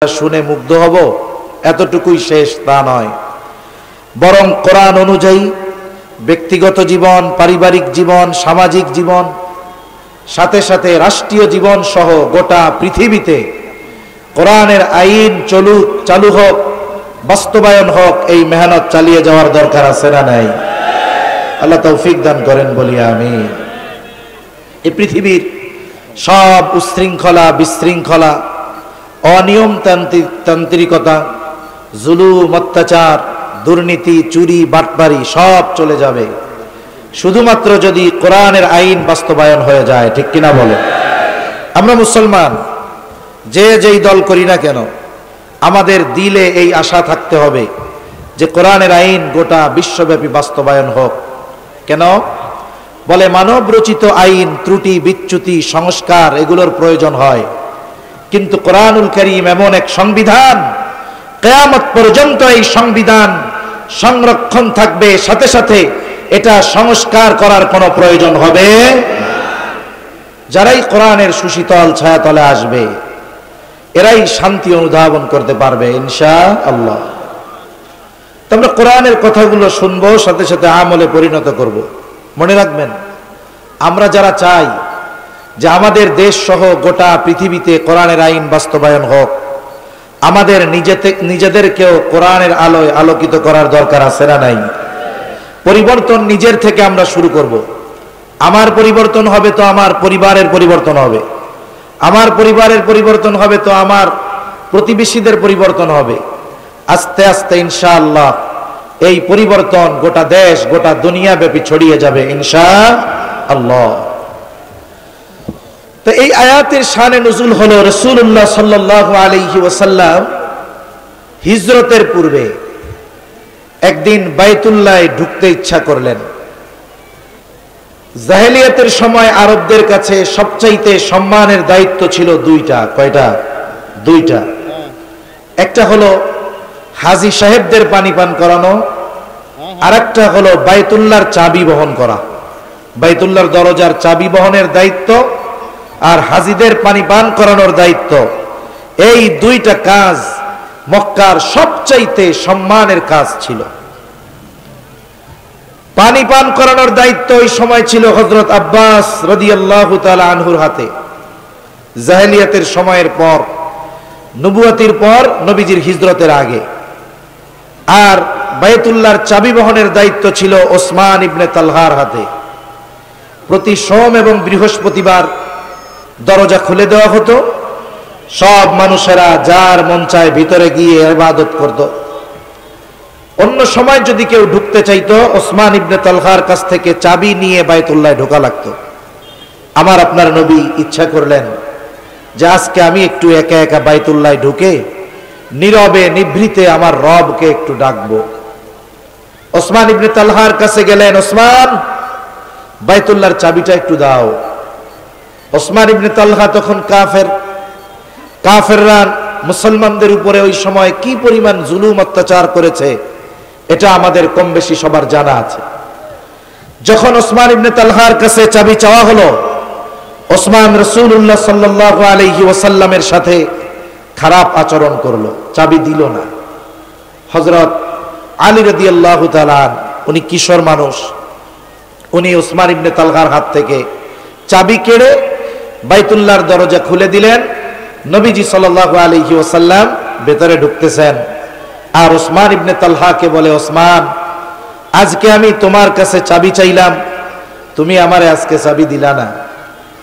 শুনে মুগ্ধ হব এতটুকুই শেষ তা নয়, বরং কোরআন অনুযায়ী ব্যক্তিগত জীবন, পারিবারিক জীবন, সামাজিক জীবন, সাথে সাথে রাষ্ট্রীয় জীবন সহ গোটা পৃথিবীতে কোরআনের আইন চালু হোক, বাস্তবায়ন হোক, এই মেহনত চালিয়ে যাওয়ার দরকার আছে না নাই? আল্লাহ তৌফিক দান করেন বলি আমিন। এই পৃথিবীর সব উশৃঙ্খলা, বিশৃঙ্খলা, অনিয়মতান্ত্রিকতা, জুলুম, অত্যাচার, দুর্নীতি, চুরি, বাটপারি সব চলে যাবে শুধুমাত্র যদি কোরআনের আইন বাস্তবায়ন হয়ে যায়। ঠিক কিনা বলে? আমরা মুসলমান যেই দল করি না কেন, আমাদের দিলে এই আশা থাকতে হবে যে কোরআনের আইন গোটা বিশ্বব্যাপী বাস্তবায়ন হোক। কেন? বলে মানব রচিত আইন ত্রুটি, বিচ্যুতি, সংস্কার এগুলোর প্রয়োজন হয়, কিন্তু কোরআনুল কারীম এমন এক সংবিধান, কিয়ামত পর্যন্ত এই সংবিধান সংরক্ষণ থাকবে, সাথে সাথে এটা সংস্কার করার কোনো প্রয়োজন হবে। যারাই কোরআনের সুশীতল ছায়াতলে আসবে এরাই শান্তি অনুধাবন করতে পারবে ইনশাআল্লাহ। তোমরা কোরআনের কথাগুলো শুনবো, সাথে সাথে আমলে পরিণত করব। মনে রাখবেন, আমরা যারা চাই যে আমাদের দেশ সহ গোটা পৃথিবীতে কোরআনের আইন বাস্তবায়ন হোক, আমাদের নিজেদেরকেও কোরআনের আলোয় আলোকিত করার দরকার আছে না নাই? পরিবর্তন নিজের থেকে আমরা শুরু করব। আমার পরিবর্তন হবে তো আমার পরিবারের পরিবর্তন হবে, আমার পরিবারের পরিবর্তন হবে তো আমার প্রতিবেশীদের পরিবর্তন হবে। আস্তে আস্তে ইনশাআল্লাহ এই পরিবর্তন গোটা দেশ, গোটা দুনিয়া ব্যাপী ছড়িয়ে যাবে ইনশাআল্লাহ। তো এই আয়াতের শানে নুজুল হলো রাসূলুল্লাহ সাল্লাল্লাহু আলাইহি ওয়াসাল্লাম হিজরতের পূর্বে একদিন বাইতুল্লাহে ঢুকতে ইচ্ছা করলেন। জাহেলিয়াতের সময় আরবদের কাছে সবচাইতে সম্মানের দায়িত্ব ছিল দুইটা। কয়টা? দুইটা। একটা হলো হাজী সাহেবদের পানি পান করানো, আর একটা হলো বাইতুল্লাহর চাবি বহন করা। বাইতুল্লাহর দরজার চাবি বহনের দায়িত্ব আর হাজীদের পানি পান করানোর দায়িত্ব। এই দুইটা কাজ মক্কার সবচাইতে সম্মানের কাজ ছিল। পানি পান করানোর দায়িত্ব ওই সময় ছিল হযরত আব্বাস রাদিয়াল্লাহু তাআলা আনহুর হাতে। জাহেলিয়াতের সময়ের পর, নবুয়তির পর, নবীজির হিজরতের আগে। আর বাইতুল্লাহর চাবি বহনের দায়িত্ব ছিল ওসমান ইবনে তালহার হাতে। প্রতি সোম এবং বৃহস্পতিবার দরজা খুলে দেওয়া হতো, সব মানুষেরা যার মন চায় ভিতরে গিয়ে ইবাদত করত। অন্য সময় যদি কেউ ঢুকতে চাইতো, ওসমান ইবনে তালহার কাছ থেকে চাবি নিয়ে বাইতুল্লাহে ঢোকা লাগতো। আমার আপনার নবী ইচ্ছা করলেন যে আজকে আমি একটু একা একা বাইতুল্লাহে ঢুকে নীরবে নিভৃতে আমার রবকে একটু ডাকবো। ওসমান ইবনে তালহার কাছে গেলেন, ওসমান, বাইতুল্লাহর চাবিটা একটু দাও। ওসমান ইবনে তালহা তখন কাফের। কাফেররা মুসলমানদের উপরে ওই সময় কি পরিমাণ জুলুম অত্যাচার করেছে এটা আমাদের কম বেশি সবার জানা আছে। যখন ওসমান ইবনে তালহার কাছে চাবি চাওয়া হলো, ওসমান রাসূলুল্লাহ সাল্লাল্লাহু আলাইহি ওয়াসাল্লামের সাথে খারাপ আচরণ করলো, চাবি দিল না। হযরত আলী রাদিয়াল্লাহু তাআলা, উনি কিশোর মানুষ, উনি ওসমান ইবনে তালহার হাত থেকে চাবি কেড়ে বাইতুল্লাহর দরজা খুলে দিলেন। নবীজি সাল্লাল্লাহু আলাইহি ওয়াসাল্লাম ভেতরে ঢুকতেছেন, আর ওসমান ইবনে তালহাকে বলে, ওসমান, আজকে আমি তোমার কাছে চাবি চাইলাম, তুমি আমারে আজকে চাবি দিলা না,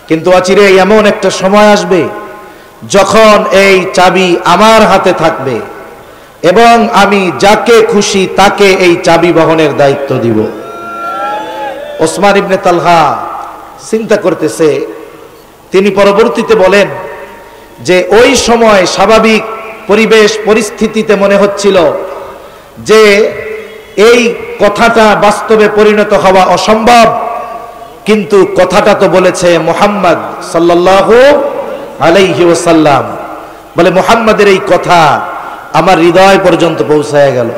কিন্তু অচিরে এমন একটা সময় আসবে যখন এই চাবি আমার হাতে থাকবে এবং আমি যাকে খুশি তাকে এই চাবি বহনের দায়িত্ব দিব। ওসমান ইবনে তালহা চিন্তা করতেছে। তিনি পরবর্তীতে বলেন যে ওই সময় স্বাভাবিক পরিবেশ পরিস্থিতিতে মনে হচ্ছিল যে এই কথাটা বাস্তবে পরিণত হওয়া অসম্ভব, কিন্তু কথাটা তো বলেছে মুহাম্মদ সাল্লাল্লাহু আলাইহি ওয়াসাল্লাম। বলে মুহাম্মাদের এই কথা আমার হৃদয় পর্যন্ত পৌঁছায় গেল,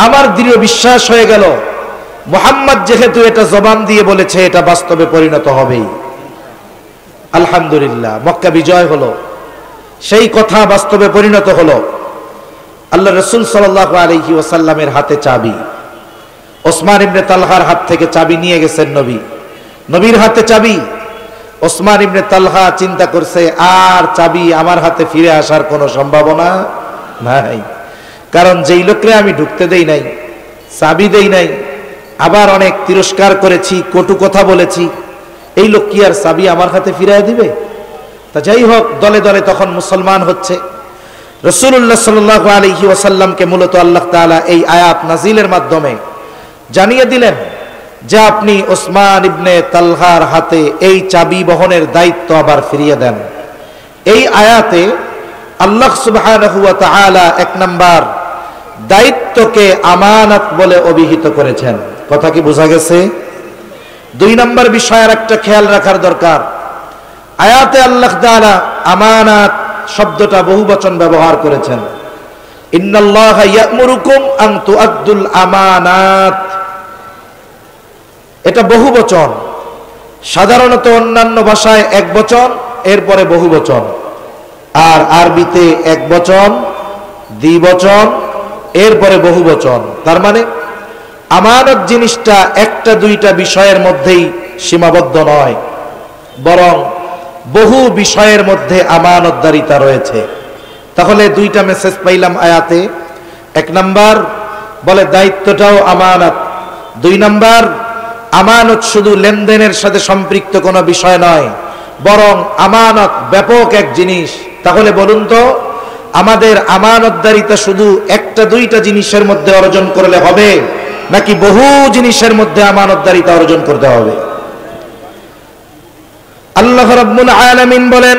আমার দৃঢ় বিশ্বাস হয়ে গেল মুহাম্মদ যেহেতু এটা জবান দিয়ে বলেছে, এটা বাস্তবে পরিণত হবেই। আলহামদুলিল্লাহ, মক্কা বিজয় হলো। সেই কথা বাস্তবে পরিণত হলো। আল্লাহ রাসূল সাল্লাল্লাহু আলাইহি ওয়াসাল্লামের হাতে চাবি, ওসমান ইবনে তালহার হাত থেকে চাবি নিয়ে গেছেন নবী, নবীর হাতে চাবি। ওসমান ইবনে তালহা চিন্তা করছে, আর চাবি আমার হাতে ফিরে আসার কোনো সম্ভাবনা নাই, কারণ যেই লোকরে আমি ঢুকতে দেই নাই, চাবি দেই নাই, আবার অনেক তিরস্কার করেছি, কটু কথা বলেছি, এই লোক কি আর চাবি আমার হাতে ফিরিয়ে দিবে? তা যাই হোক, দলে দলে তখন মুসলমান হচ্ছে। রাসূলুল্লাহ সাল্লাল্লাহু আলাইহি ওয়াসাল্লামকে মূলত আল্লাহ তাআলা এই আয়াত নাজিলের মাধ্যমে জানিয়ে দিলেন যে আপনি ওসমান ইবনে তালহার হাতে এই চাবি বহনের দায়িত্ব আবার ফিরিয়ে দেন। এই আয়াতে আল্লাহ সুবহানাহু ওয়া তাআলা এক নাম্বার দায়িত্বকে আমানত বলে অভিহিত করেছেন। কথা কি বোঝা গেছে? দুই নাম্বার বিষয় আর একটা খেয়াল রাখার দরকার, আয়াতে আল্লাহ তাআলা আমানত শব্দটা বহুবচন ব্যবহার করেছেন। ইন্নাল্লাহা ইয়া'মুরুকুম আন তুআদ্দুল আমানাত, এটা বহুবচন। সাধারণত অন্যান্য ভাষায় এক বচন, এরপরে বহুবচন, আর আরবিতে এক বচন, দ্বিবচন, এরপরে বহুবচন। তার মানে আমানত জিনিসটা একটা দুইটা বিষয়ের মধ্যেই সীমাবদ্ধ নয়, বরং বহু বিষয়ের মধ্যে আমানতদারিতা রয়েছে। তাহলে দুইটা মেসেজ পাইলাম আয়াতে। এক নাম্বার বলে দায়িত্বটাও আমানত, দুই নাম্বার আমানত শুধু লেনদেনের সাথে সম্পৃক্ত কোনো বিষয় নয়, বরং আমানত ব্যাপক এক জিনিস। তাহলে বলুন তো, আমাদের আমানতদারিতা শুধু একটা দুইটা জিনিসের মধ্যে অর্জন করলে হবে, নাকি বহু জিনিসের মধ্যে আমানতদারিতা অর্জন করতে হবে? আল্লাহ রাব্বুল আলামিন বলেন,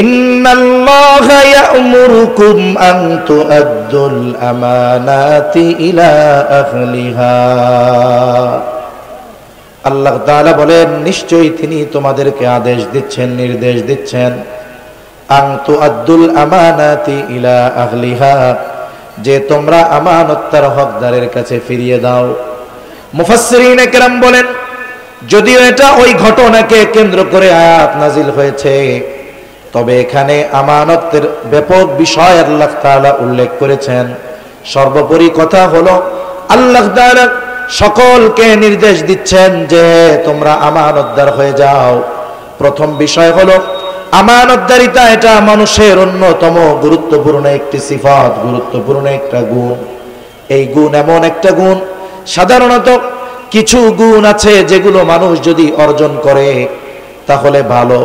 ইন্নাল্লাহা ইয়া'মুরুকুম আন তুআদ্দুল আমানাতি ইলা আহলিহা। আল্লাহ তাআলা বলেন, নিশ্চয়ই তিনি তোমাদেরকে আদেশ দিচ্ছেন, নির্দেশ দিচ্ছেন, আন তুআদ্দুল আমানাতি ইলা আহলিহা, যে তোমরা আমানত তার হকদারের কাছে ফিরিয়ে দাও। মুফাসসিরিনে কেরাম বলেন, যদিও এটা ওই ঘটনাকে কেন্দ্র করে আয়াত নাজিল হয়েছে, তবে এখানে আমানতের ব্যাপক বিষয় আল্লাহ তাআলা উল্লেখ করেছেন। সর্বোপরি কথা হলো, আল্লাহ তাআলা সকলকে নির্দেশ দিচ্ছেন যে তোমরা আমানতদার হয়ে যাও। প্রথম বিষয় হলো আমানতদারিতা, এটা মানুষের অন্যতম গুরুত্বপূর্ণ একটি সিফাত, গুরুত্বপূর্ণ একটা গুণ। এই গুণ এমন একটা গুণ, সাধারণত কিছু গুণ আছে যেগুলো মানুষ যদি অর্জন করে তাহলে ভালো,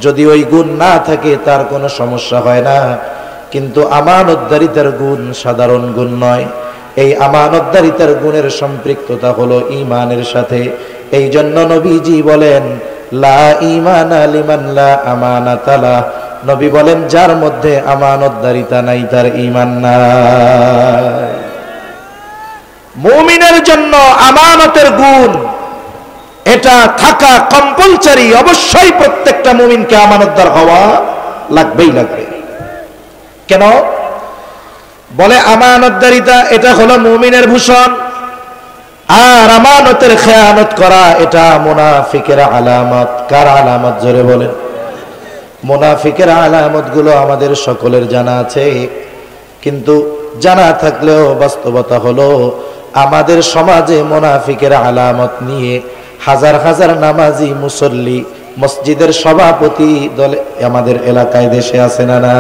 যদি ওই গুণ না থাকে তার কোনো সমস্যা হয় না। কিন্তু আমানতদারিতার গুণ সাধারণ গুণ নয়। এই আমানতদারিতার গুণের সম্পৃক্ততা হলো ঈমানের সাথে। এই জন্য নবীজি বলেন, লা ঈমানা লিমান লা আমানাতা লা। নবী বলেন, যার মধ্যে আমানতদারিতা নাই তার ঈমান নাই। মুমিনের জন্য আমানতের গুণ এটা থাকা কম্পালসারি, অবশ্যই প্রত্যেকটা মুমিনকে আমানতদার হওয়া লাগবেই লাগবে। কেন বলে আমানতদারিতা এটা হলো মুমিনের ভূষণ, আর আমানতের খেয়ানত করা এটা মুনাফিকের আলামত। কার আলামত? জোরে বলেন। মুনাফিকের আলামত গুলো আমাদের সকলের জানা আছে, কিন্তু জানা থাকলেও বাস্তবতা হলো আমাদের সমাজে মুনাফিকের আলামত নিয়ে হাজার হাজার নামাজি মুসল্লি, মসজিদের সভাপতি দলে আমাদের এলাকায় দেশে আছে না না?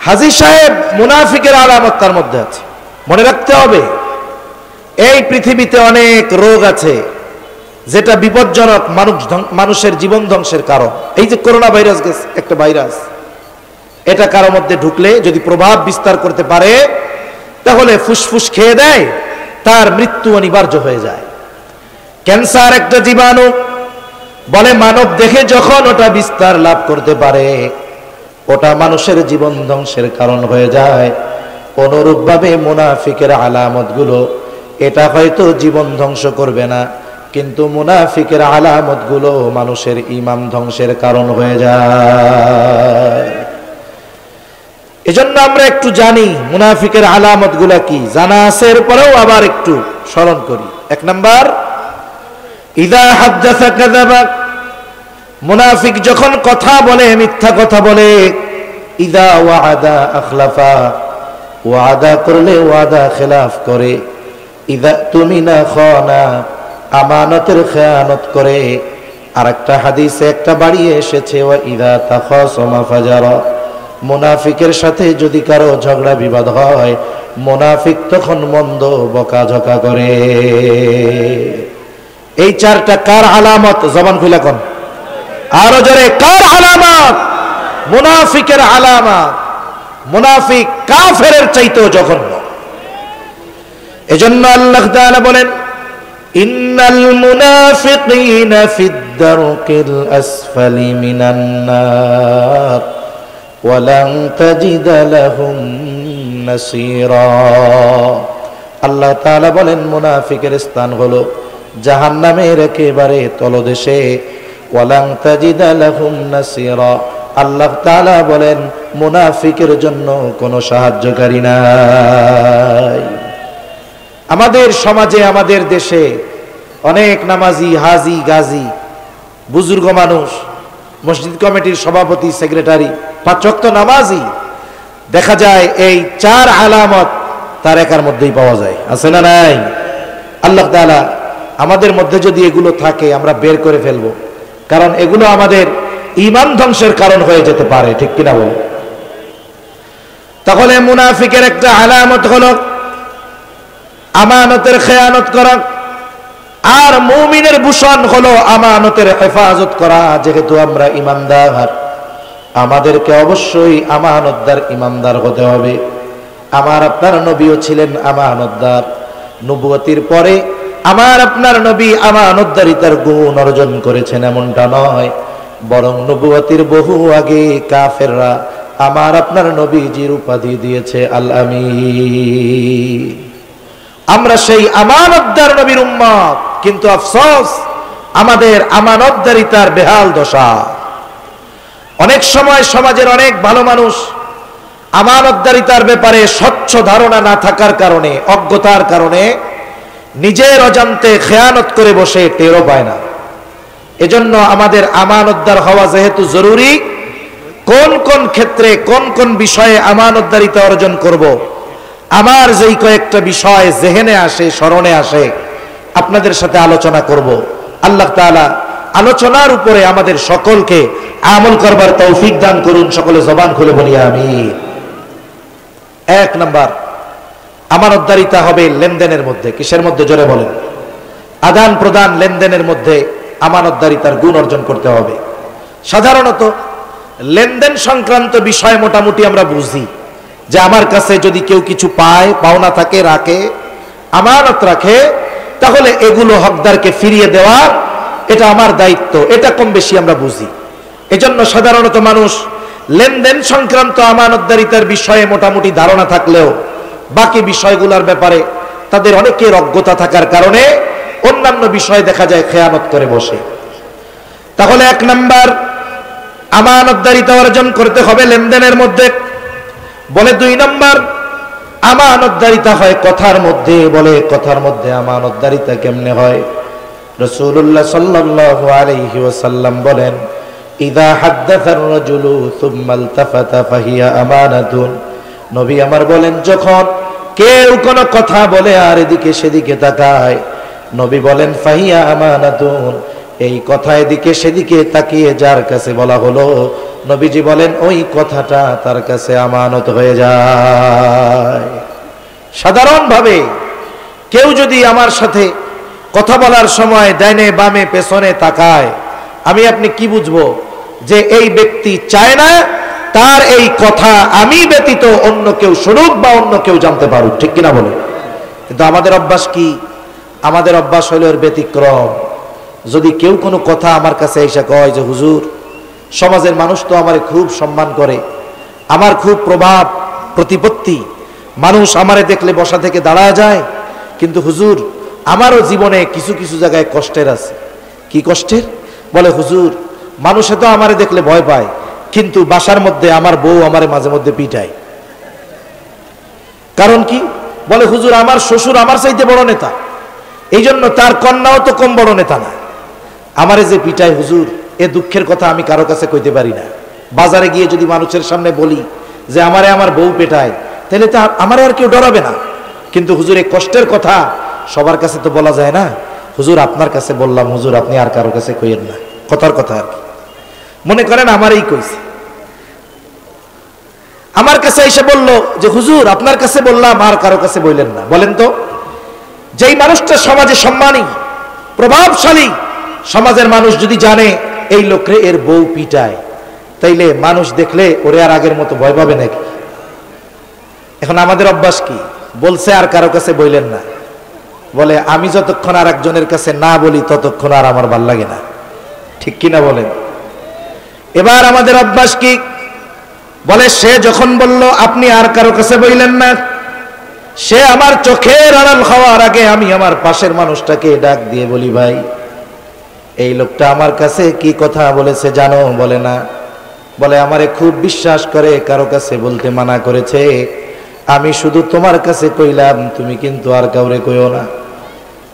হাজী সাহেব মুনাফিকের আলামত তার মধ্যে আছে। মনে রাখতে হবে, এই পৃথিবীতে অনেক রোগ আছে যেটা বিপজ্জনক, মানুষের জীবন ধ্বংসের কারণ। এই যে করোনা ভাইরাস গেছে, একটা ভাইরাস, এটা কারোর মধ্যে ঢুকলে যদি প্রভাব বিস্তার করতে পারে তাহলে ফুসফুস খেয়ে দেয়, তার মৃত্যু অনিবার্য হয়ে যায়। ক্যান্সার একটা জীবাণু, বলে মানব দেহে যখন ওটা বিস্তার লাভ করতে পারে ওটা মানুষের জীবন ধ্বংসের কারণ হয়ে যায়। অনুরূপভাবে মুনাফিকের আলামতগুলো, এটা হয়তো জীবন ধ্বংস করবে না, কিন্তু মুনাফিকের আলামতগুলো মানুষের ঈমান ধ্বংসের কারণ হয়ে যায়। এজন্য আমরা একটু জানি মুনাফিকের আলামতগুলা কি, জানা আছে এরপরেও আবার একটু স্মরণ করি। এক নাম্বার, ইযা হাদ্দাসা কাযাবা, মুনাফিক যখন কথা বলে মিথ্যা কথা বলে, ইদা ওয়াদা আখলাফা, ওয়াদা করলে ওয়াদা খেলাফ করে, ইদা তুমিনা খানা, আমানতের খেয়ানত করে। আর একটা হাদিসে একটা বাড়িয়ে এসেছে, ওয়া ইদা তাখাসামা ফাজারা, মুনাফিকের সাথে যদি কারো ঝগড়া বিবাদ হয়, মুনাফিক তখন মন্দ বকাঝকা করে। এই চারটা কার আলামত? জবান খুলে কোন, আরো জোরে, কার আলামত? মুনাফিকের আলামত। মুনাফিক কাফেরের চাইতেও জঘন্য। এজন্য আল্লাহ তাআলা বলেন, ইন্নাল মুনাফিকিনা ফিদ দারকিল আসফালি মিনান নার ওয়া লান তাজিদা লাহুম নাসীরা। আল্লাহ তাআলা বলেন মুনাফিকের স্থান হলো জাহান্নামের একেবারে তলদেশে। ওয়া লান তাজিদা লাহুম নাসীরা, আল্লাহ তাআলা বলেন মুনাফিকের জন্য কোনো সাহায্যকারী নাই। আমাদের সমাজে, আমাদের দেশে অনেক নামাজি, হাজি, গাজী, বুজুর্গ মানুষ, মসজিদ কমিটির সভাপতি, সেক্রেটারি, 5 ওয়াক্ত নামাজি, দেখা যায় এই 4 আলামত তার একার মধ্যেই পাওয়া যায়। আছে না নাই? আল্লাহ তাআলা আমাদের মধ্যে যদি এগুলো থাকে আমরা বের করে ফেলবো, কারণ এগুলো আমাদের ঈমান ধ্বংসের কারণ হয়ে যেতে পারে, ঠিক কিনা বল? তাহলে মুনাফিকের একটা আলামত হলো আমানতের খেয়ানত করা, আর মুমিনের ভূষণ হলো আমানতের হেফাজত করা। যেহেতু আমরা ঈমানদার, আমাদেরকে অবশ্যই আমানতদার, ঈমানদার হতে হবে। আমার আপনার নবীও ছিলেন আমানতদার। নবুয়তির পরে আমার আপনার নবী আমানতদারিতার গুণ অর্জন করেছেন এমনটা নয়, বরং নবুয়তির বহু আগে কাফেররা আমার আপনার নবীজির উপাধি দিয়েছে আল আমিন। আমরা সেই আমানতদার নবীর উম্মত, কিন্তু আফসোস আমাদের আমানতদারিতার বেহাল দশা। অনেক সময় সমাজের অনেক ভালো মানুষ আমানতদারিতার ব্যাপারে স্বচ্ছ ধারণা না থাকার কারণে, অজ্ঞতার কারণে নিজের অজান্তে খেয়ানত করে বসে, টেরও পায় না। এজন্য আমাদের আমানতদার হওয়া যেহেতু জরুরি, কোন কোন ক্ষেত্রে কোন কোন বিষয়ে আমানতদারিতা অর্জন করব, আমার যেই কয়েকটা বিষয় জেহেনে আসে, স্মরণে আসে, আপনাদের সাথে আলোচনা করব। আল্লাহ তাআলা আলোচনার উপরে আমাদের সকলকে আমল করবার তৌফিক দান করুন। সকলে জবান খুলে বলি আমিন। 1 নাম্বার, আমানতদারিতা হবে লেনদেনের মধ্যে। কিসের মধ্যে? জোরে বলেন। আদান প্রদান, লেনদেনের মধ্যে আমানতদারিতার গুণ অর্জন করতে হবে। সাধারণত লেনদেন সংক্রান্ত বিষয় মোটামুটি আমরা বুঝি যে আমার কাছে যদি কেউ কিছু পায়, পাওনা থাকে, রাখে, আমানত রাখে, তাহলে এগুলো হকদারকে ফিরিয়ে দেওয়া এটা আমার দায়িত্ব, এটা কম বেশি আমরা বুঝি। এজন্য সাধারণত মানুষ লেনদেন সংক্রান্ত আমানতদারিতার বিষয়ে মোটামুটি ধারণা থাকলেও বাকি বিষয়গুলোর ব্যাপারে তাদের অনেকের অজ্ঞতা থাকার কারণে অন্যান্য বিষয় দেখা যায় খেয়ানত করে বসে। তাহলে 1 নাম্বার, আমানতদারিতা অর্জন করতে হবে লেনদেনের মধ্যে। বলে 2 নাম্বার, আমানতদারিতা হয় কথার মধ্যে। বলে কথার মধ্যে আমানতদারিতা কেমনে হয়? রাসূলুল্লাহ সাল্লাল্লাহু আলাইহি ওয়াসাল্লাম বলেন, ইযা হাদ্দাসার রাজুলু সুম্মা ইলতাফাতা ফাহিয়া আমানাতুন। নবী আমার বলেন, যখন কেউ কোনো কথা বলে আর এদিকে সেদিকে তাকায়, নবী বলেন ফাহিয়া আমানাতুন, এই কথা এদিকে সেদিকে তাকিয়ে যার কাছে বলা হলো, নবীজি বলেন ওই কথাটা তার কাছে আমানত হয়ে যায়। সাধারণভাবে কেউ যদি আমার সাথে কথা বলার সময় ডাইনে বামে পেছনে তাকায়, আমি আপনি কি বুঝবো? যে এই ব্যক্তি চায় না তার এই কথা আমি ব্যতীত অন্য কেউ শুনুক বা অন্য কেউ জানতে পারুক, ঠিক কিনা বলে? কিন্তু আমাদের অভ্যাস কি? আমাদের অভ্যাস হলো এর ব্যতিক্রম। যদি কেউ কোনো কথা আমার কাছে এসে কয় যে হুজুর, সমাজের মানুষ তো আমারে খুব সম্মান করে, আমার খুব প্রভাব প্রতিপত্তি, মানুষ আমারে দেখলে বসা থেকে দাঁড়ায় যায়, কিন্তু হুজুর আমারও জীবনে কিছু কিছু জায়গায় কষ্টের আছে। কি কষ্টের? বলে হুজুর, মানুষে তো আমারে দেখলে ভয় পায়, কিন্তু বাসার মধ্যে আমার বউ আমারে মাঝে মধ্যে পিটায়। কারণ কি? বলে হুজুর আমার শ্বশুর আমার চাইতে বড় নেতা, এই জন্য তার কন্যাও তো কম বড় নেতা না, আমারে যে পিটায় হুজুর এ দুঃখের কথা আমি কারো কাছে কইতে পারি না। বাজারে গিয়ে যদি মানুষের সামনে বলি যে আমারে আমার বউ পেটায়, তাহলে তো আমারে আর কেউ ডরাবে না। কিন্তু হুজুর এই কষ্টের কথা সবার কাছে তো বলা যায় না। হুজুর আপনার কাছে বললাম, হুজুর আপনি আর কারো কাছে কইেন না, কথার কথা আর কি। মনে করেন আমারই কইছে, আমার কাছে এসে বলল যে হুজুর আপনার কাছে বললাম, আর কারো কাছে বললেন না। বলেন তো, যেই মানুষটা সমাজে সম্মানী, প্রভাবশালী, সমাজের মানুষ যদি জানে এই লোকরে এর বউ পিটায়, তাইলে মানুষ দেখলে ওরে আর আগের মতো ভয় পাবে নাকি? এখন আমাদের অভ্যাস কি? বলছে আর কারো কাছে বললেন না, বলে আমি যতক্ষণ আর একজনের কাছে না বলি ততক্ষণ আর আমার ভাল লাগে না, ঠিক কিনা বলেন? এবার আমাদের অভ্যাস কি? বলে সে যখন বলল আপনি আর কারো কাছে বললেন না, সে আমার চোখের আড়াল হওয়ার আগে আমি আমার পাশের মানুষটাকে ডাক দিয়ে বলি, ভাই এই লোকটা আমার কাছে কি কথা বলেছে জানো? বলে না। বলে আমারে খুব বিশ্বাস করে, কারো কাছে বলতে মানা করেছে, আমি শুধু তোমার কাছে কইলাম, তুমি কিন্তু আর কাউরে কইও না।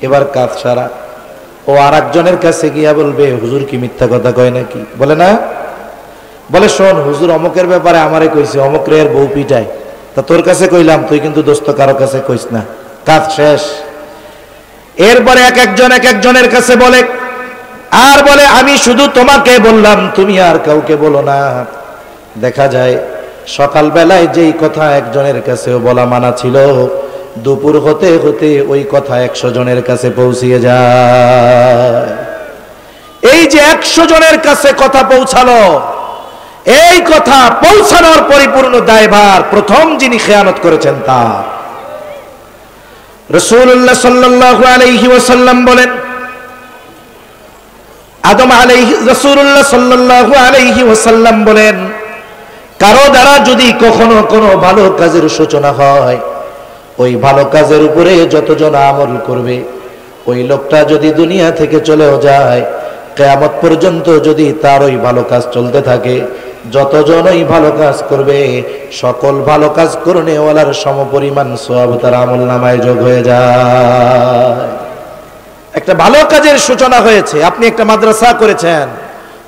এবার কাজ সারা ও আর একজনের কাছে গিয়া বলবে হুজুর কি মিথ্যা কথা কয় নাকি? বলে না। বলে শোন হুজুর অমুকের ব্যাপারে আমারে কইছে, অমুক রে এর বউ পিটায়, তা তোর কাছে কইলাম, তুই কিন্তু দোস্ত কারো কাছে কইস না। কাজ শেষ। এরপরে এক একজনের কাছে বলে, আর বলে আমি শুধু তোমাকে বললাম, তুমি আর কাউকে বলো না। দেখা যায় সকাল বেলায় যেই কথা একজনের কাছেও বলা মানা ছিল, দুপুর হতে হতে ওই কথা 100 জনের কাছে পৌঁছিয়ে যায়। এই যে 100 জনের কাছে কথা পৌঁছালো, এই কথা পৌঁছানোর পরিপূর্ণ দায়ভার প্রথম যিনি খেয়ানত করেছেন তার। রাসূলুল্লাহ সাল্লাল্লাহু আলাইহি ওয়াসাল্লাম বলেন, রাসূলুল্লাহ সাল্লাল্লাহু আলাইহি ওয়াসাল্লাম বলেন, কারো দ্বারা যদি কখনো কোনো ভালো কাজের সূচনা হয়, ওই ভালো কাজের উপরে যতজন আমল করবে, ওই লোকটা যদি দুনিয়া থেকে চলেও যায়, কিয়ামত পর্যন্ত যদি তার ওই ভালো কাজ চলতে থাকে, যতজন ওই ভালো কাজ করবে, সকল ভালো কাজ করনেওয়ালার সমপরিমাণ সওয়াব তার আমলনামায় যোগ হয়ে যায়। একটা ভালো কাজের সূচনা হয়েছে, আপনি একটা মাদ্রাসা করেছেন,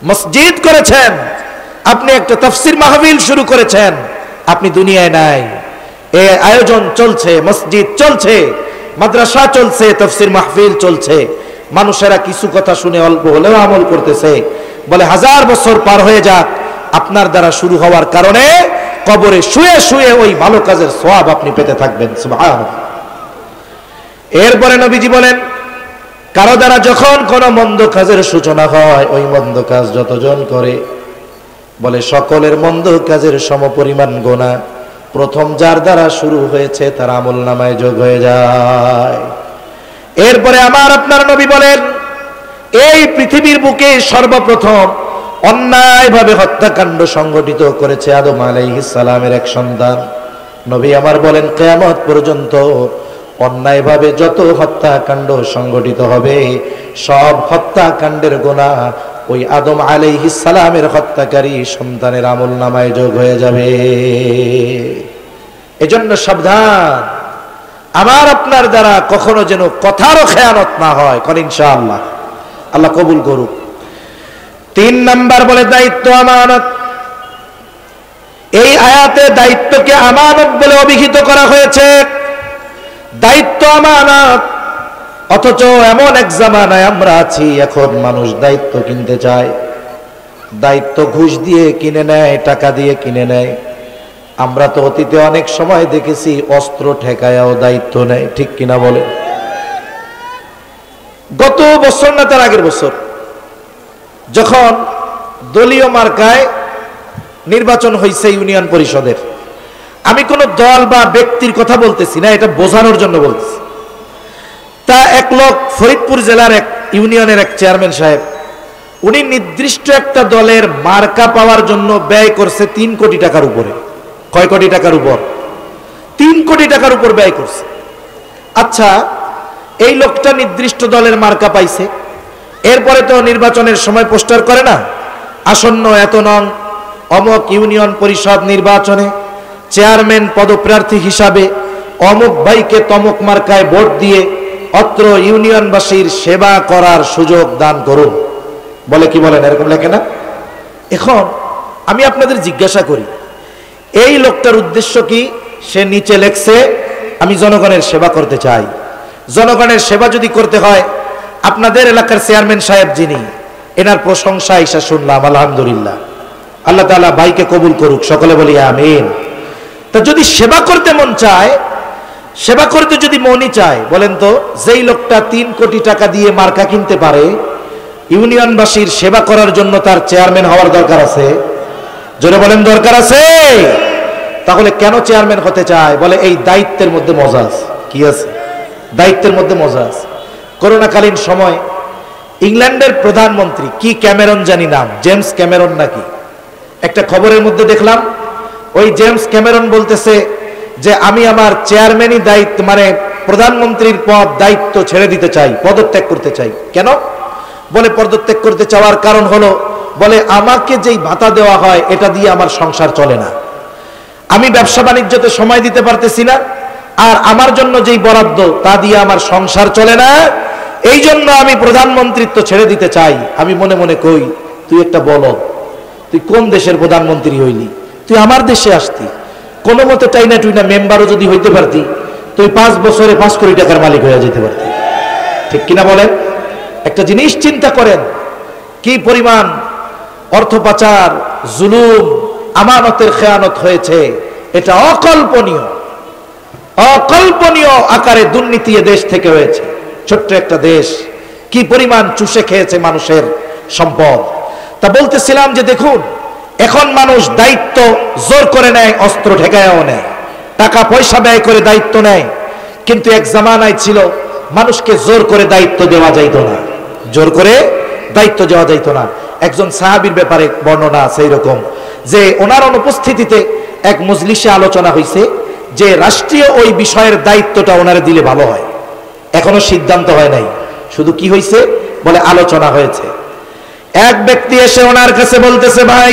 মসজিদ করেছেন, আপনি একটা তাফসীর মাহফিল শুরু করেছেন, আপনি দুনিয়ায় নাই, এই আয়োজন চলছে, মসজিদ চলছে, মাদ্রাসা চলছে, তাফসীর মাহফিল চলছে, মানুষেরা কিছু কথা শুনে অল্প হলেও আমল করতেছে। বলে 1000 বছর পার হয়ে যাক, আপনার দ্বারা শুরু হওয়ার কারণে কবরে শুয়ে শুয়ে ওই ভালো কাজের সওয়াব আপনি পেতে থাকবেন। সুবহানাল্লাহ। এরপরে নবীজি বলেন, কারো দ্বারা যখন কোনো মন্দ কাজের সূচনা হয়, ওই মন্দ কাজ যতজন করে, বলে সকলের মন্দ কাজের সমপরিমাণ গোনা প্রথম যার দ্বারা শুরু হয়েছে তার আমলনামায় যোগ হয়ে যায়। এরপরে আমার আপনার নবী বলেন, এই পৃথিবীর বুকে সর্বপ্রথম অন্যায়ভাবে হত্যাকাণ্ড সংগঠিত করেছে আদম আলাইহিস সালামের এক সন্তান। নবী আমার বলেন, কিয়ামত পর্যন্ত অন্যায়ভাবে যত হত্যাকাণ্ড সংগঠিত হবে, সব হত্যাকাণ্ডের গুনাহ ওই আদম আলাইহিস সালামের হত্যাকারী সন্তানের আমলনামায় যোগ হয়ে যাবে। এজন্য সাবধান, আমার আপনার দ্বারা কখনো যেন কথারও খেয়ানত না হয়। কোন ইনশাআল্লাহ, আল্লাহ কবুল করুক। 3 নাম্বার বলে দায়িত্ব আমানত। এই আয়াতে দায়িত্বকে আমানত বলে অভিহিত করা হয়েছে। দায়িত্ব আমানত, অথচ এমন এক জামানায় আমরা আছি, এখন মানুষ দায়িত্ব কিনতে চায়, দায়িত্ব ঘুষ দিয়ে কিনে নেয়, টাকা দিয়ে কিনে নেয়। আমরা তো অতীতে অনেক সময় দেখেছি অস্ত্র ঠেকায়াও দায়িত্ব নেয়, ঠিক কিনা বলে? গত বছর না তার আগের বছর যখন দলীয় মার্কায় নির্বাচন হয়েছে ইউনিয়ন পরিষদের, আমি কোন দল বা ব্যক্তির কথা বলতেছি না, এটা বোঝানোর জন্য বলতেছি। তা এক লোক ফরিদপুর জেলার এক ইউনিয়নের এক চেয়ারম্যান সাহেব, উনি নির্দিষ্ট একটা দলের মার্কা পাওয়ার জন্য ব্যয় করছে 3 কোটি টাকার উপরে। কয় কোটি টাকার উপর? 3 কোটি টাকার উপর ব্যয় করছে। আচ্ছা, এই লোকটা নির্দিষ্ট দলের মার্কা পাইছে, এরপরে তো নির্বাচনের সময় পোস্টার করে না, আসন্ন এত নং অমুক ইউনিয়ন পরিষদ নির্বাচনে চেয়ারম্যান পদপ্রার্থী হিসাবে অমুক ভাইকে তমুক মার্কায় ভোট দিয়ে অত্র ইউনিয়নবাসীর সেবা করার সুযোগ দান করুন, বলে কি বলেন, এরকম লেখে না? এখন আমি আপনাদের জিজ্ঞাসা করি, এই লোকটার উদ্দেশ্য কি? সে নিচে লেখছে আমি জনগণের সেবা করতে চাই। জনগণের সেবা যদি করতে হয়, আপনাদের এলাকার চেয়ারম্যান সাহেব যিনি, এনার প্রশংসা ঈশা শুনলাম, আলহামদুলিল্লাহ, আল্লাহ তাআলা ভাইকে কবুল করুক, সকলে বলি আমিন। তা যদি সেবা করতে মন চায়, সেবা করতে যদি মনই চায়, বলেন তো যেই লোকটা 3 কোটি টাকা দিয়ে মার্কা কিনতে পারে, ইউনিয়নবাসীর সেবা করার জন্য তার চেয়ারম্যান হওয়ার দরকার আছে? জোরে বলেন দরকার আছে? তাহলে কেন চেয়ারম্যান হতে চায়? বলে এই দায়িত্বের মধ্যে মজা আছে। কি আছে? দায়িত্বের মধ্যে মজা আছে। করোনাকালীন সময় ইংল্যান্ডের প্রধানমন্ত্রী কি ক্যামেরন জানি নাম, জেমস ক্যামেরন নাকি, একটা খবরের মধ্যে দেখলাম ওই জেমস ক্যামেরন বলতেছে যে আমি আমার চেয়ারম্যানই দায়িত্ব, মানে প্রধানমন্ত্রীর পদ দায়িত্ব ছেড়ে দিতে চাই, পদত্যাগ করতে চাই। কেন? বলে পদত্যাগ করতে চাওয়ার কারণ হলো, বলে আমাকে যেই ভাতা দেওয়া হয় এটা দিয়ে আমার সংসার চলে না, আমি ব্যবসা বাণিজ্যতে সময় দিতে পারতেছি না, আর আমার জন্য যেই বরাদ্দ তা দিয়ে আমার সংসার চলে না, এই জন্য আমি প্রধানমন্ত্রিত্ব ছেড়ে দিতে চাই। আমি মনে মনে কই, তুই একটা বলদ, তুই কোন দেশের প্রধানমন্ত্রী হইলি? তুই আমার দেশে আসতি, কোনো মতে টাইনা টুইনা মেম্বারও যদি হইতে পারতি, তুই 5 বছরে 5 কোটি টাকার মালিক হয়ে যেতে পারতি। ঠিক কিনা বলেন? একটা জিনিস চিন্তা করেন, কি পরিমাণ অর্থ পাচার, জুলুম, আমানতের খেয়ানত হয়েছে। এটা অকল্পনীয়, অকল্পনীয় আকারে দুর্নীতি এ দেশ থেকে হয়েছে। ছোট্ট একটা দেশ কি পরিমাণ চুষে খেয়েছে মানুষের সম্পদ। তা বলতেছিলাম যে দেখুন, এখন মানুষ দায়িত্ব জোর করে নেয়, অস্ত্র ঠেকায়ও নেয়, টাকা পয়সা ব্যয় করে দায়িত্ব নেয়। কিন্তু এক জামানায় ছিল মানুষকে জোর করে দায়িত্ব দেওয়া যাইত না, জোর করে দায়িত্ব দেওয়া যাইত না। একজন সাহাবীর ব্যাপারে বর্ণনা আছে এরকম, যে ওনার অনুপস্থিতিতে এক মজলিসে আলোচনা হয়েছে যে রাষ্ট্রীয় ওই বিষয়ের দায়িত্বটা ওনারে দিলে ভালো হয়। এখনো সিদ্ধান্ত হয় নাই, শুধু কি হয়েছে বলে আলোচনা হয়েছে। এক ব্যক্তি এসে ওনার কাছে বলতেছে, ভাই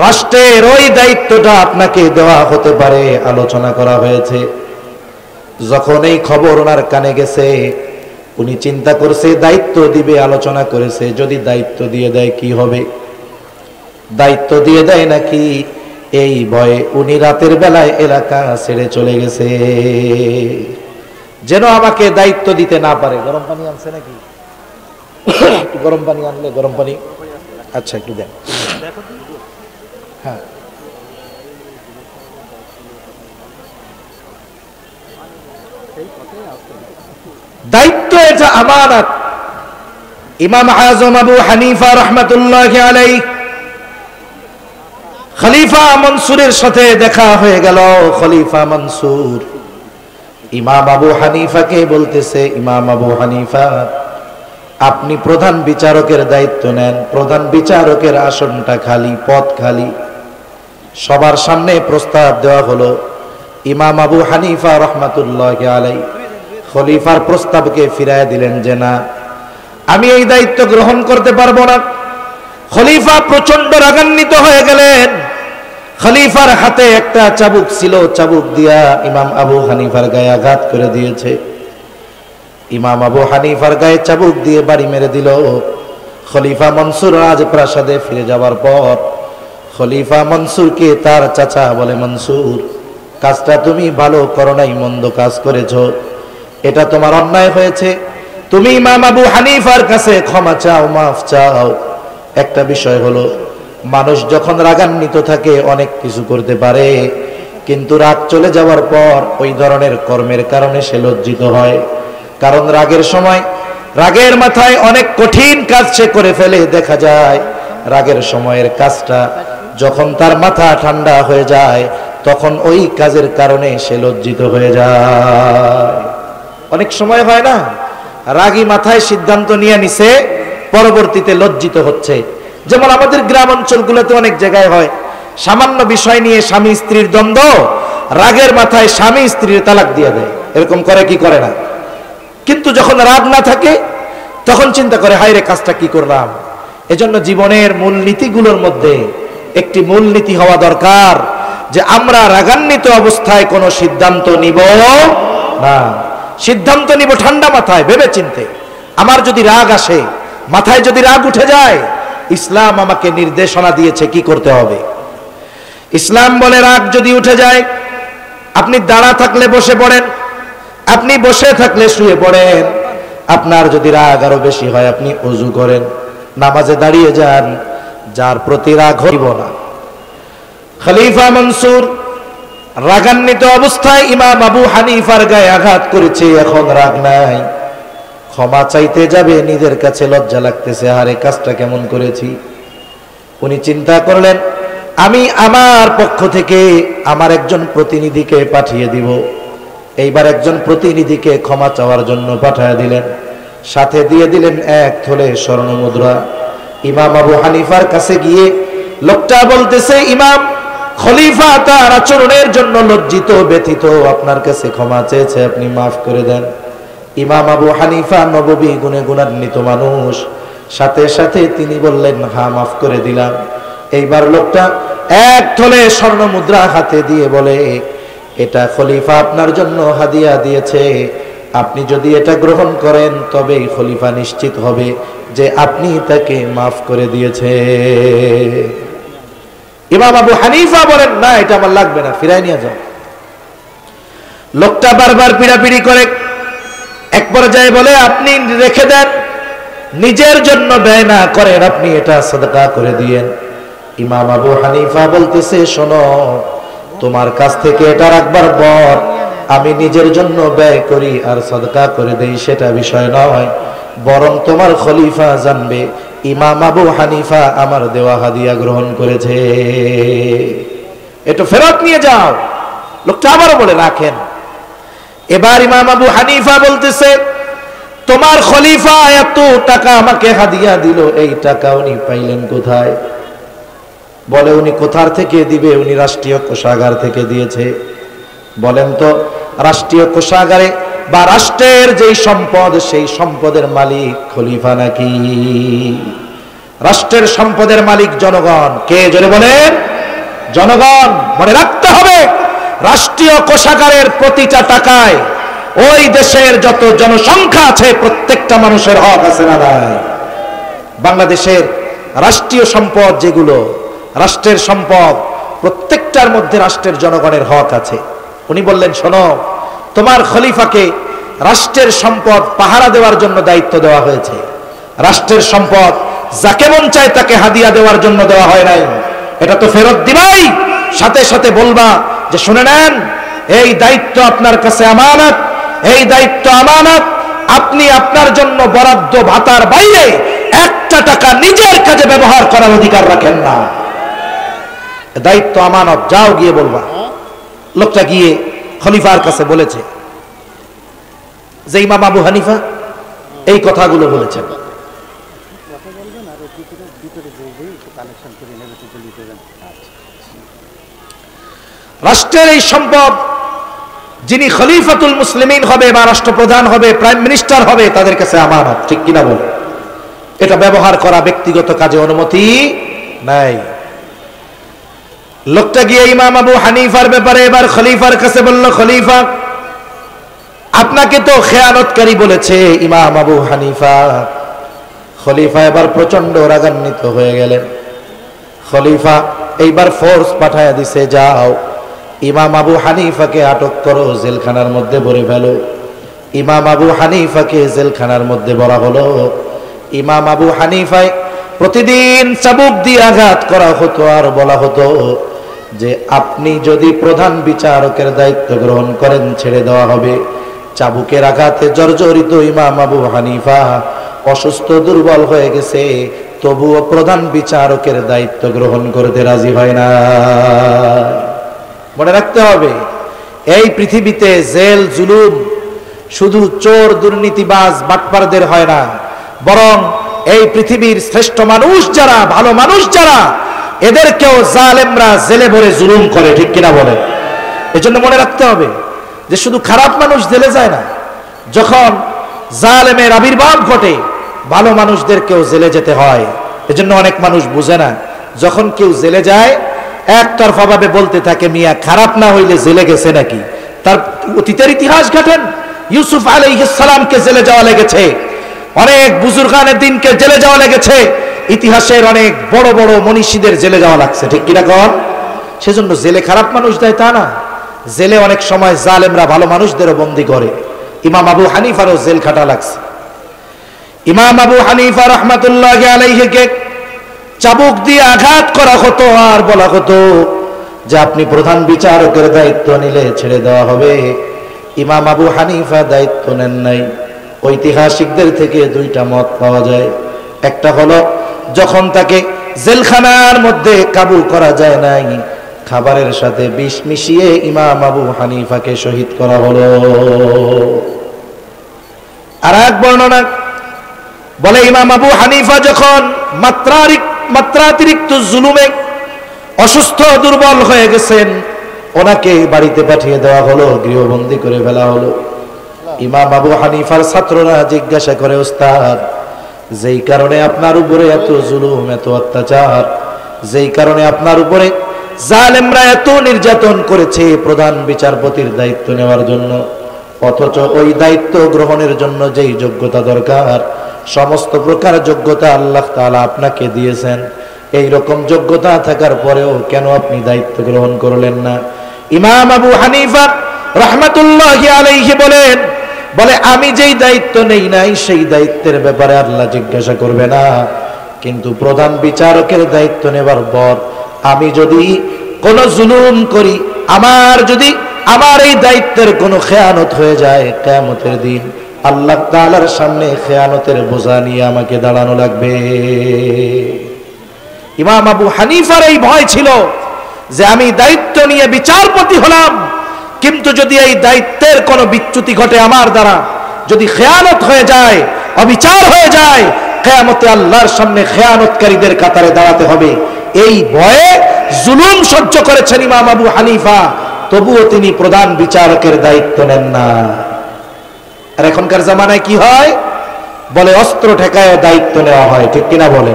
রাষ্ট্রের ওই দায়িত্বটা আপনাকে দেওয়া হতে পারে, আলোচনা করা হয়েছে। যখন এই খবর ওনার কানে গেছে, উনি চিন্তা করছে দায়িত্ব দিবে, আলোচনা করেছে, যদি দায়িত্ব দিয়ে দেয় কি হবে, দায়িত্ব দিয়ে দেয় নাকি, এই ভয়ে উনি রাতের বেলায় এলাকা ছেড়ে চলে গেছে, যেন আমাকে দায়িত্ব দিতে না পারে। গরম পানি আনছে নাকি? একটু গরম পানি আনলে, গরম পানি, আচ্ছা একটু দেন। হ্যাঁ, দায়িত্ব এটা আমানত। ইমাম আযম আবু হানিফা রাহমাতুল্লাহি আলাইহি খলিফা মনসুরের সাথে দেখা হয়ে গেল। খলিফা মনসুর ইমাম আবু হানিফাকে বলতেছে, ইমাম আবু হানিফা আপনি প্রধান বিচারকের দায়িত্ব নেন, প্রধান বিচারকের আসনটা খালি, পদ খালি। সবার সামনে প্রস্তাব দেওয়া হলো। ইমাম আবু হানিফা রাহমাতুল্লাহি আলাইহি খলিফার প্রস্তাবকে ফিরায় দিলেন যে না, আমি এই দায়িত্ব গ্রহণ করতে পারবো না। খলিফা প্রচন্ড রাগান্বিত হয়ে গেলেন। খলিফার হাতে একটা চাবুক ছিল, চাবুক দিয়া ইমাম আবু হানিফার গায়ে আঘাত করে দিয়েছে। ইমাম আবু হানিফার গায়ে চাবুক দিয়ে বাড়ি মেরে দিল। খলিফা মনসুর রাজপ্রাসাদে ফিরে যাওয়ার পর খলিফা মনসুরকে তার চাচা বলে, মনসুর কাজটা তুমি ভালো করো নাই, মন্দ কাজ করেছো, এটা তোমার অন্যায় হয়েছে, তুমি ইমাম আবু হানিফার কাছে ক্ষমা চাও, মাফ চাও। একটা বিষয় হলো, মানুষ যখন রাগান্বিত থাকে অনেক কিছু করতে পারে, কিন্তু রাগ চলে যাওয়ার পর ওই ধরনের কর্মের কারণে সে লজ্জিত হয়। কারণ রাগের সময়, রাগের মাথায় অনেক কঠিন কাজ সে করে ফেলে। দেখা যায় রাগের সময়ের কাজটা যখন তার মাথা ঠান্ডা হয়ে যায়, তখন ওই কাজের কারণে সে লজ্জিত হয়ে যায়। অনেক সময় হয় না, রাগী মাথায় সিদ্ধান্ত নিয়ে নিছে, পরবর্তীতে লজ্জিত হচ্ছে। যেমন আমাদের গ্রাম অঞ্চলগুলোতে অনেক জায়গায় হয়, সামান্য বিষয় নিয়ে স্বামী স্ত্রীর দ্বন্দ্ব, রাগের মাথায় স্বামী স্ত্রীর তালাক দিয়ে দেয়। এরকম করে কি করে না? কিন্তু যখন রাগ না থাকে তখন চিন্তা করে, হায় রে কাজটা কি করলাম। এজন্য জীবনের মূলনীতিগুলোর মধ্যে একটি মূলনীতি হওয়া দরকার যে আমরা রাগান্বিত অবস্থায় কোনো সিদ্ধান্ত নিব না। সিদ্ধান্ত নিব ঠান্ডা মাথায়, ভেবে চিন্তে। আমার যদি রাগ আসে মাথায় যদি রাগ উঠে যায়, ইসলাম আমাকে নির্দেশনা দিয়েছে কি করতে হবে। ইসলাম বলে রাগ যদি উঠে যায়, আপনি দাঁড়া থাকলে বসে পড়েন, আপনি বসে থাকলে শুয়ে পড়েন। আপনার যদি রাগ আরো বেশি হয়, আপনি ওযু করেন, নামাজে দাঁড়িয়ে যান, যার প্রতি রাগ হইব না। খলিফা মনসুর রাগান্বিত অবস্থায় ইমাম আবু হানিফার গায়ে আঘাত করেছে, এখন রাগ নাই, ক্ষমা চাইতে যাবে, নিজের কাছে লজ্জা লাগতেছে, আরে কাজটা কেমন করেছি। উনি চিন্তা করলেন, আমি আমার পক্ষ থেকে আমার একজন প্রতিনিধিকে পাঠিয়ে দিব। এইবার একজন প্রতিনিধিকে ক্ষমা চাওয়ার জন্য পাঠিয়ে দিলেন, সাথে দিয়ে দিলেন 1 থলে স্বর্ণ মুদ্রা। ইমাম আবু হানিফার কাছে গিয়ে লোকটা বলতেছে, ইমাম, খলিফা তার আচরণের জন্য লজ্জিত ব্যথিত, আপনার কাছে ক্ষমা চেয়েছে, আপনি মাফ করে দেন। ইমাম আবু হানিফা নববী গুণে গুণান্বিত মানুষ, সাথে সাথে তিনি বললেন, হ্যাঁ মাফ করে দিলাম। এইবার লোকটা 1 থলে স্বর্ণ মুদ্রা হাতে দিয়ে বলে, এটা খলিফা আপনার জন্য হাদিয়া দিয়েছে, আপনি যদি এটা গ্রহণ করেন তবেই খলিফা নিশ্চিত হবে যে আপনি তাকে মাফ করে দিয়েছে। ইমাম আবু হানিফা বলেন, না এটা আমার লাগবে না, ফিরাই নিয়ে যাও। লোকটা বারবার পিড়াপিড়ি করে, এক পর্যায়ে বলে, আপনি রেখে দেন, নিজের জন্য ব্যয় না করেন, আপনি এটা সাদকা করে দিয়েন। ইমাম আবু হানিফা বলতেছে, শোনো, তোমার কাছ থেকে এটা রাখবার পর আমি নিজের জন্য ব্যয় করি আর সাদকা করে দেই, সেটা বিষয় নয়, বরং তোমার খলিফা জানবে ইমাম আবু হানিফা আমার দেওয়া হাদিয়া গ্রহণ করেছে, এটা ফেরত নিয়ে যাও। লোকটা আবারও বলে, রাখেন। এবার ইমাম আবু হানিফা বলতেছে, তোমার খলিফা এত টাকা আমাকে হাদিয়া দিল, এই টাকা উনি পাইলেন কোথায়? বলে, উনি কোথার থেকে দিবে? উনি রাষ্ট্রীয় কোষাগার থেকে দিয়েছে। বলেন তো, রাষ্ট্রীয় কোষাগারে বা রাষ্ট্রের যেই সম্পদ, সেই সম্পদের মালিক খলিফা নাকি? রাষ্ট্রের সম্পদের মালিক জনগণ। কে? জোরে বলেন। জনগণ। মনে রাখতে হবে, রাষ্ট্রীয় কোষাগারের প্রতিটা টাকায় ওই দেশের যত জনসংখ্যা আছে প্রত্যেকটা মানুষের হক আছে না নাই? বাংলাদেশের রাষ্ট্রীয় সম্পদ যেগুলো, রাষ্ট্রের সম্পদ, প্রত্যেকটার মধ্যে রাষ্ট্রের জনগণের হক আছে। উনি বললেন, শোনো, তোমার খলিফাকে রাষ্ট্রের সম্পদ পাহারা দেওয়ার জন্য দায়িত্ব দেওয়া হয়েছে। রাষ্ট্রের সম্পদ যাকে মন চায় তাকে হাদিয়া দেওয়ার জন্য দেওয়া হয় নাই, এটা তো ফেরত দিবাই। সাথে সাথে বলবা যে, শুনে নেন, এই দায়িত্ব আপনার কাছে আমানত, এই দায়িত্ব আমানত, আপনি আপনার জন্য বরাদ্দ ভাতার বাইরে 1টা টাকা নিজের কাজে ব্যবহার করার অধিকার রাখেন না, দায়িত্ব আমানত, যাও গিয়ে বলবা। লোকটা গিয়ে খলিফার কাছে বলেছে যে ইমাম আবু হানিফা এই কথাগুলো বলেছেন। রাষ্ট্রের এই সম্পদ যিনি খলিফাতুল মুসলিমিন হবে বা রাষ্ট্রপ্রধান হবে, প্রাইম মিনিস্টার হবে, তাদের কাছে আমানত, ঠিক কিনা বলে? এটা ব্যবহার করা ব্যক্তিগত কাজে অনুমতি নাই। লোকটা গিয়ে ইমাম আবু হানিফার ব্যাপারে এবার খলিফার কাছে বলল, খলিফা, আপনাকে তো খেয়ানতকারী বলেছে ইমাম আবু হানিফা। খলিফা এবার প্রচন্ড রাগান্বিত হয়ে গেলেন। খলিফা এইবার ফোর্স পাঠায় দিছে, যাও ইমাম আবু হানিফাকে আটক করো, জেলখানার মধ্যে ভরে ফেলো। ইমাম আবু হানিফাকে জেলখানার মধ্যে ভরা হলো। ইমাম আবু হানিফায় প্রতিদিন চাবুক দিয়ে আঘাত করা হতো আর বলা হতো যে, আপনি যদি প্রধান বিচারকের দায়িত্ব গ্রহণ করেন ছেড়ে দেওয়া হবে। চাবুকের আঘাতে জর্জরিত ইমাম আবু হানিফা অসুস্থ, দুর্বল হয়ে গেছে, তবুও প্রধান বিচারকের দায়িত্ব গ্রহণ করতে রাজি হয় না। মনে রাখতে হবে, এই পৃথিবীতে জেল জুলুম শুধু চোর, দুর্নীতিবাজ, বাটপারদের হয় না, বরং এই পৃথিবীর শ্রেষ্ঠ মানুষ যারা, ভালো মানুষ যারা, এদেরকেও জালেমরা জেলে ভরে জুলুম করে, ঠিক কিনা বলে? এজন্য মনে রাখতে হবে যে শুধু খারাপ মানুষ জেলে যায় না, যখন জালেমের আবির্ভাব ঘটে ভালো মানুষদেরকেও জেলে যেতে হয়। এজন্য অনেক মানুষ বুঝে না, যখন কেউ জেলে যায় একতরফা ভাবে বলতে থাকে, মিয়া খারাপ না হইলে জেলে গেছে নাকি? তার অতীতের ইতিহাস ঘাটেন। ইউসুফ আলাইহিস সালামকে জেলে যাওয়া লেগেছে, অনেক বুজুর্গানে দিনকে জেলে যাওয়া লেগেছে, ইতিহাসের অনেক বড় বড় মনীষীদের জেলে যাওয়া লাগছে, ঠিক কিনা কন? সেজন্য জেলে খারাপ মানুষ দেয় তা না, জেলে অনেক সময় জালেমরা ভালো মানুষদেরও বন্দী করে। ইমাম আবু হানিফারও জেল খাটা লাগছে। ইমাম আবু হানিফা রাহমাতুল্লাহি আলাইহিকে চাবুক দিয়ে আঘাত করা হতো আর বলা হতো যে আপনি প্রধান বিচারকের দায়িত্ব নিলে ছেড়ে দেওয়া হবে। ইমাম আবু হানিফা দায়িত্ব নেন নাই। ঐতিহাসিকদের থেকে দুইটা মত পাওয়া যায়। একটা হলো যখন তাকে জেলখানার মধ্যে কাবু করা যায় নাই, খাবারের সাথে বিষ মিশিয়ে ইমাম আবু হানিফাকে শহীদ করা হলো। আর এক বর্ণনা বলে ইমাম আবু হানিফা যখন মাত্রাতিরিক্ত জুলুমে অসুস্থ দুর্বল হয়ে গেছেন, ওনাকে বাড়িতে পাঠিয়ে দেওয়া হলো, গৃহবন্দী করে ফেলা হলো। ইমাম আবু হানিফার ছাত্ররা জিজ্ঞাসা করে, ওস্তাদ, যেই কারণে আপনার উপরে এত জুলুম, এত অত্যাচার, যেই কারণে আপনার উপরে জালেমরা এত নির্যাতন করেছে প্রধান বিচারপতির দায়িত্ব নেওয়ার জন্য, অথচ ওই দায়িত্ব গ্রহণের জন্য যেই যোগ্যতা দরকার, সমস্ত প্রকার যোগ্যতা আল্লাহ তাআলা আপনাকে দিয়েছেন, এই রকম যোগ্যতা থাকার পরেও কেন আপনি দায়িত্ব গ্রহণ করলেন না? ইমাম আবু হানিফা রাহমাতুল্লাহি আলাইহি বলে আমি যেই দায়িত্ব নেই নাই সেই দায়িত্বের ব্যাপারে আল্লাহ জিজ্ঞাসা করবে না, কিন্তু প্রধান বিচারকের দায়িত্ব নেবার পর আমি যদি কোনো জুলুম করি, যদি আমার এই দায়িত্বের কোনো খেয়ানত হয়ে যায়, কিয়ামতের দিন আল্লাহ তাআলার সামনে খেয়ানতের বোঝা নিয়ে আমাকে দাঁড়ানো লাগবে। ইমাম আবু হানিফার এই ভয় ছিল যে আমি দায়িত্ব নিয়ে বিচারপতি হলাম, কিন্তু যদি এই দায়িত্বের কোনো বিচ্যুতি ঘটে আমার দ্বারা, যদি খেয়ানত হয়ে যায়, অবিচার হয়ে যায়, কিয়ামতে আল্লাহর সামনে খেয়ানতকারীদের কাতারে দাঁড়াতে হবে। এই ভয়ে জুলুম সহ্য করেছেন ইমাম আবু হানিফা, তবুও তিনি প্রধান বিচারকের দায়িত্ব নেন না। আর এখনকার জামানায় কি হয়? বলে অস্ত্র ঠেকায় দায়িত্ব নেওয়া হয়, ঠিক কিনা বলে?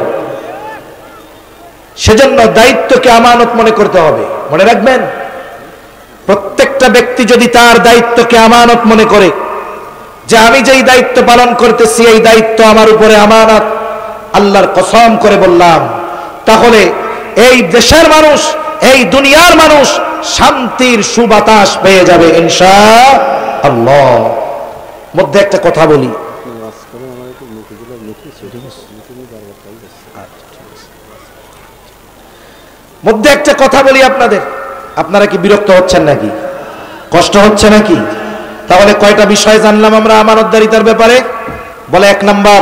সেজন্য দায়িত্বকে আমানত মনে করতে হবে। মনে রাখবেন, প্রত্যেকটা ব্যক্তি যদি তার দায়িত্বকে আমানত মনে করে, যে আমি যেই দায়িত্ব পালন করতেছি এই দায়িত্ব আমার উপরে আমানত, আল্লাহর কসম করে বললাম, তাহলে এই দেশের মানুষ, এই দুনিয়ার মানুষ শান্তির সুবাতাস পেয়ে যাবে ইনশাআল্লাহ। মধ্যে একটা কথা বলি, আপনাদের, আপনারা কি বিরক্ত হচ্ছেন নাকি? কষ্ট হচ্ছে নাকি? তাহলে কয়টা বিষয় জানলাম আমরা আমানতদারিতার ব্যাপারে? বলে 1 নাম্বার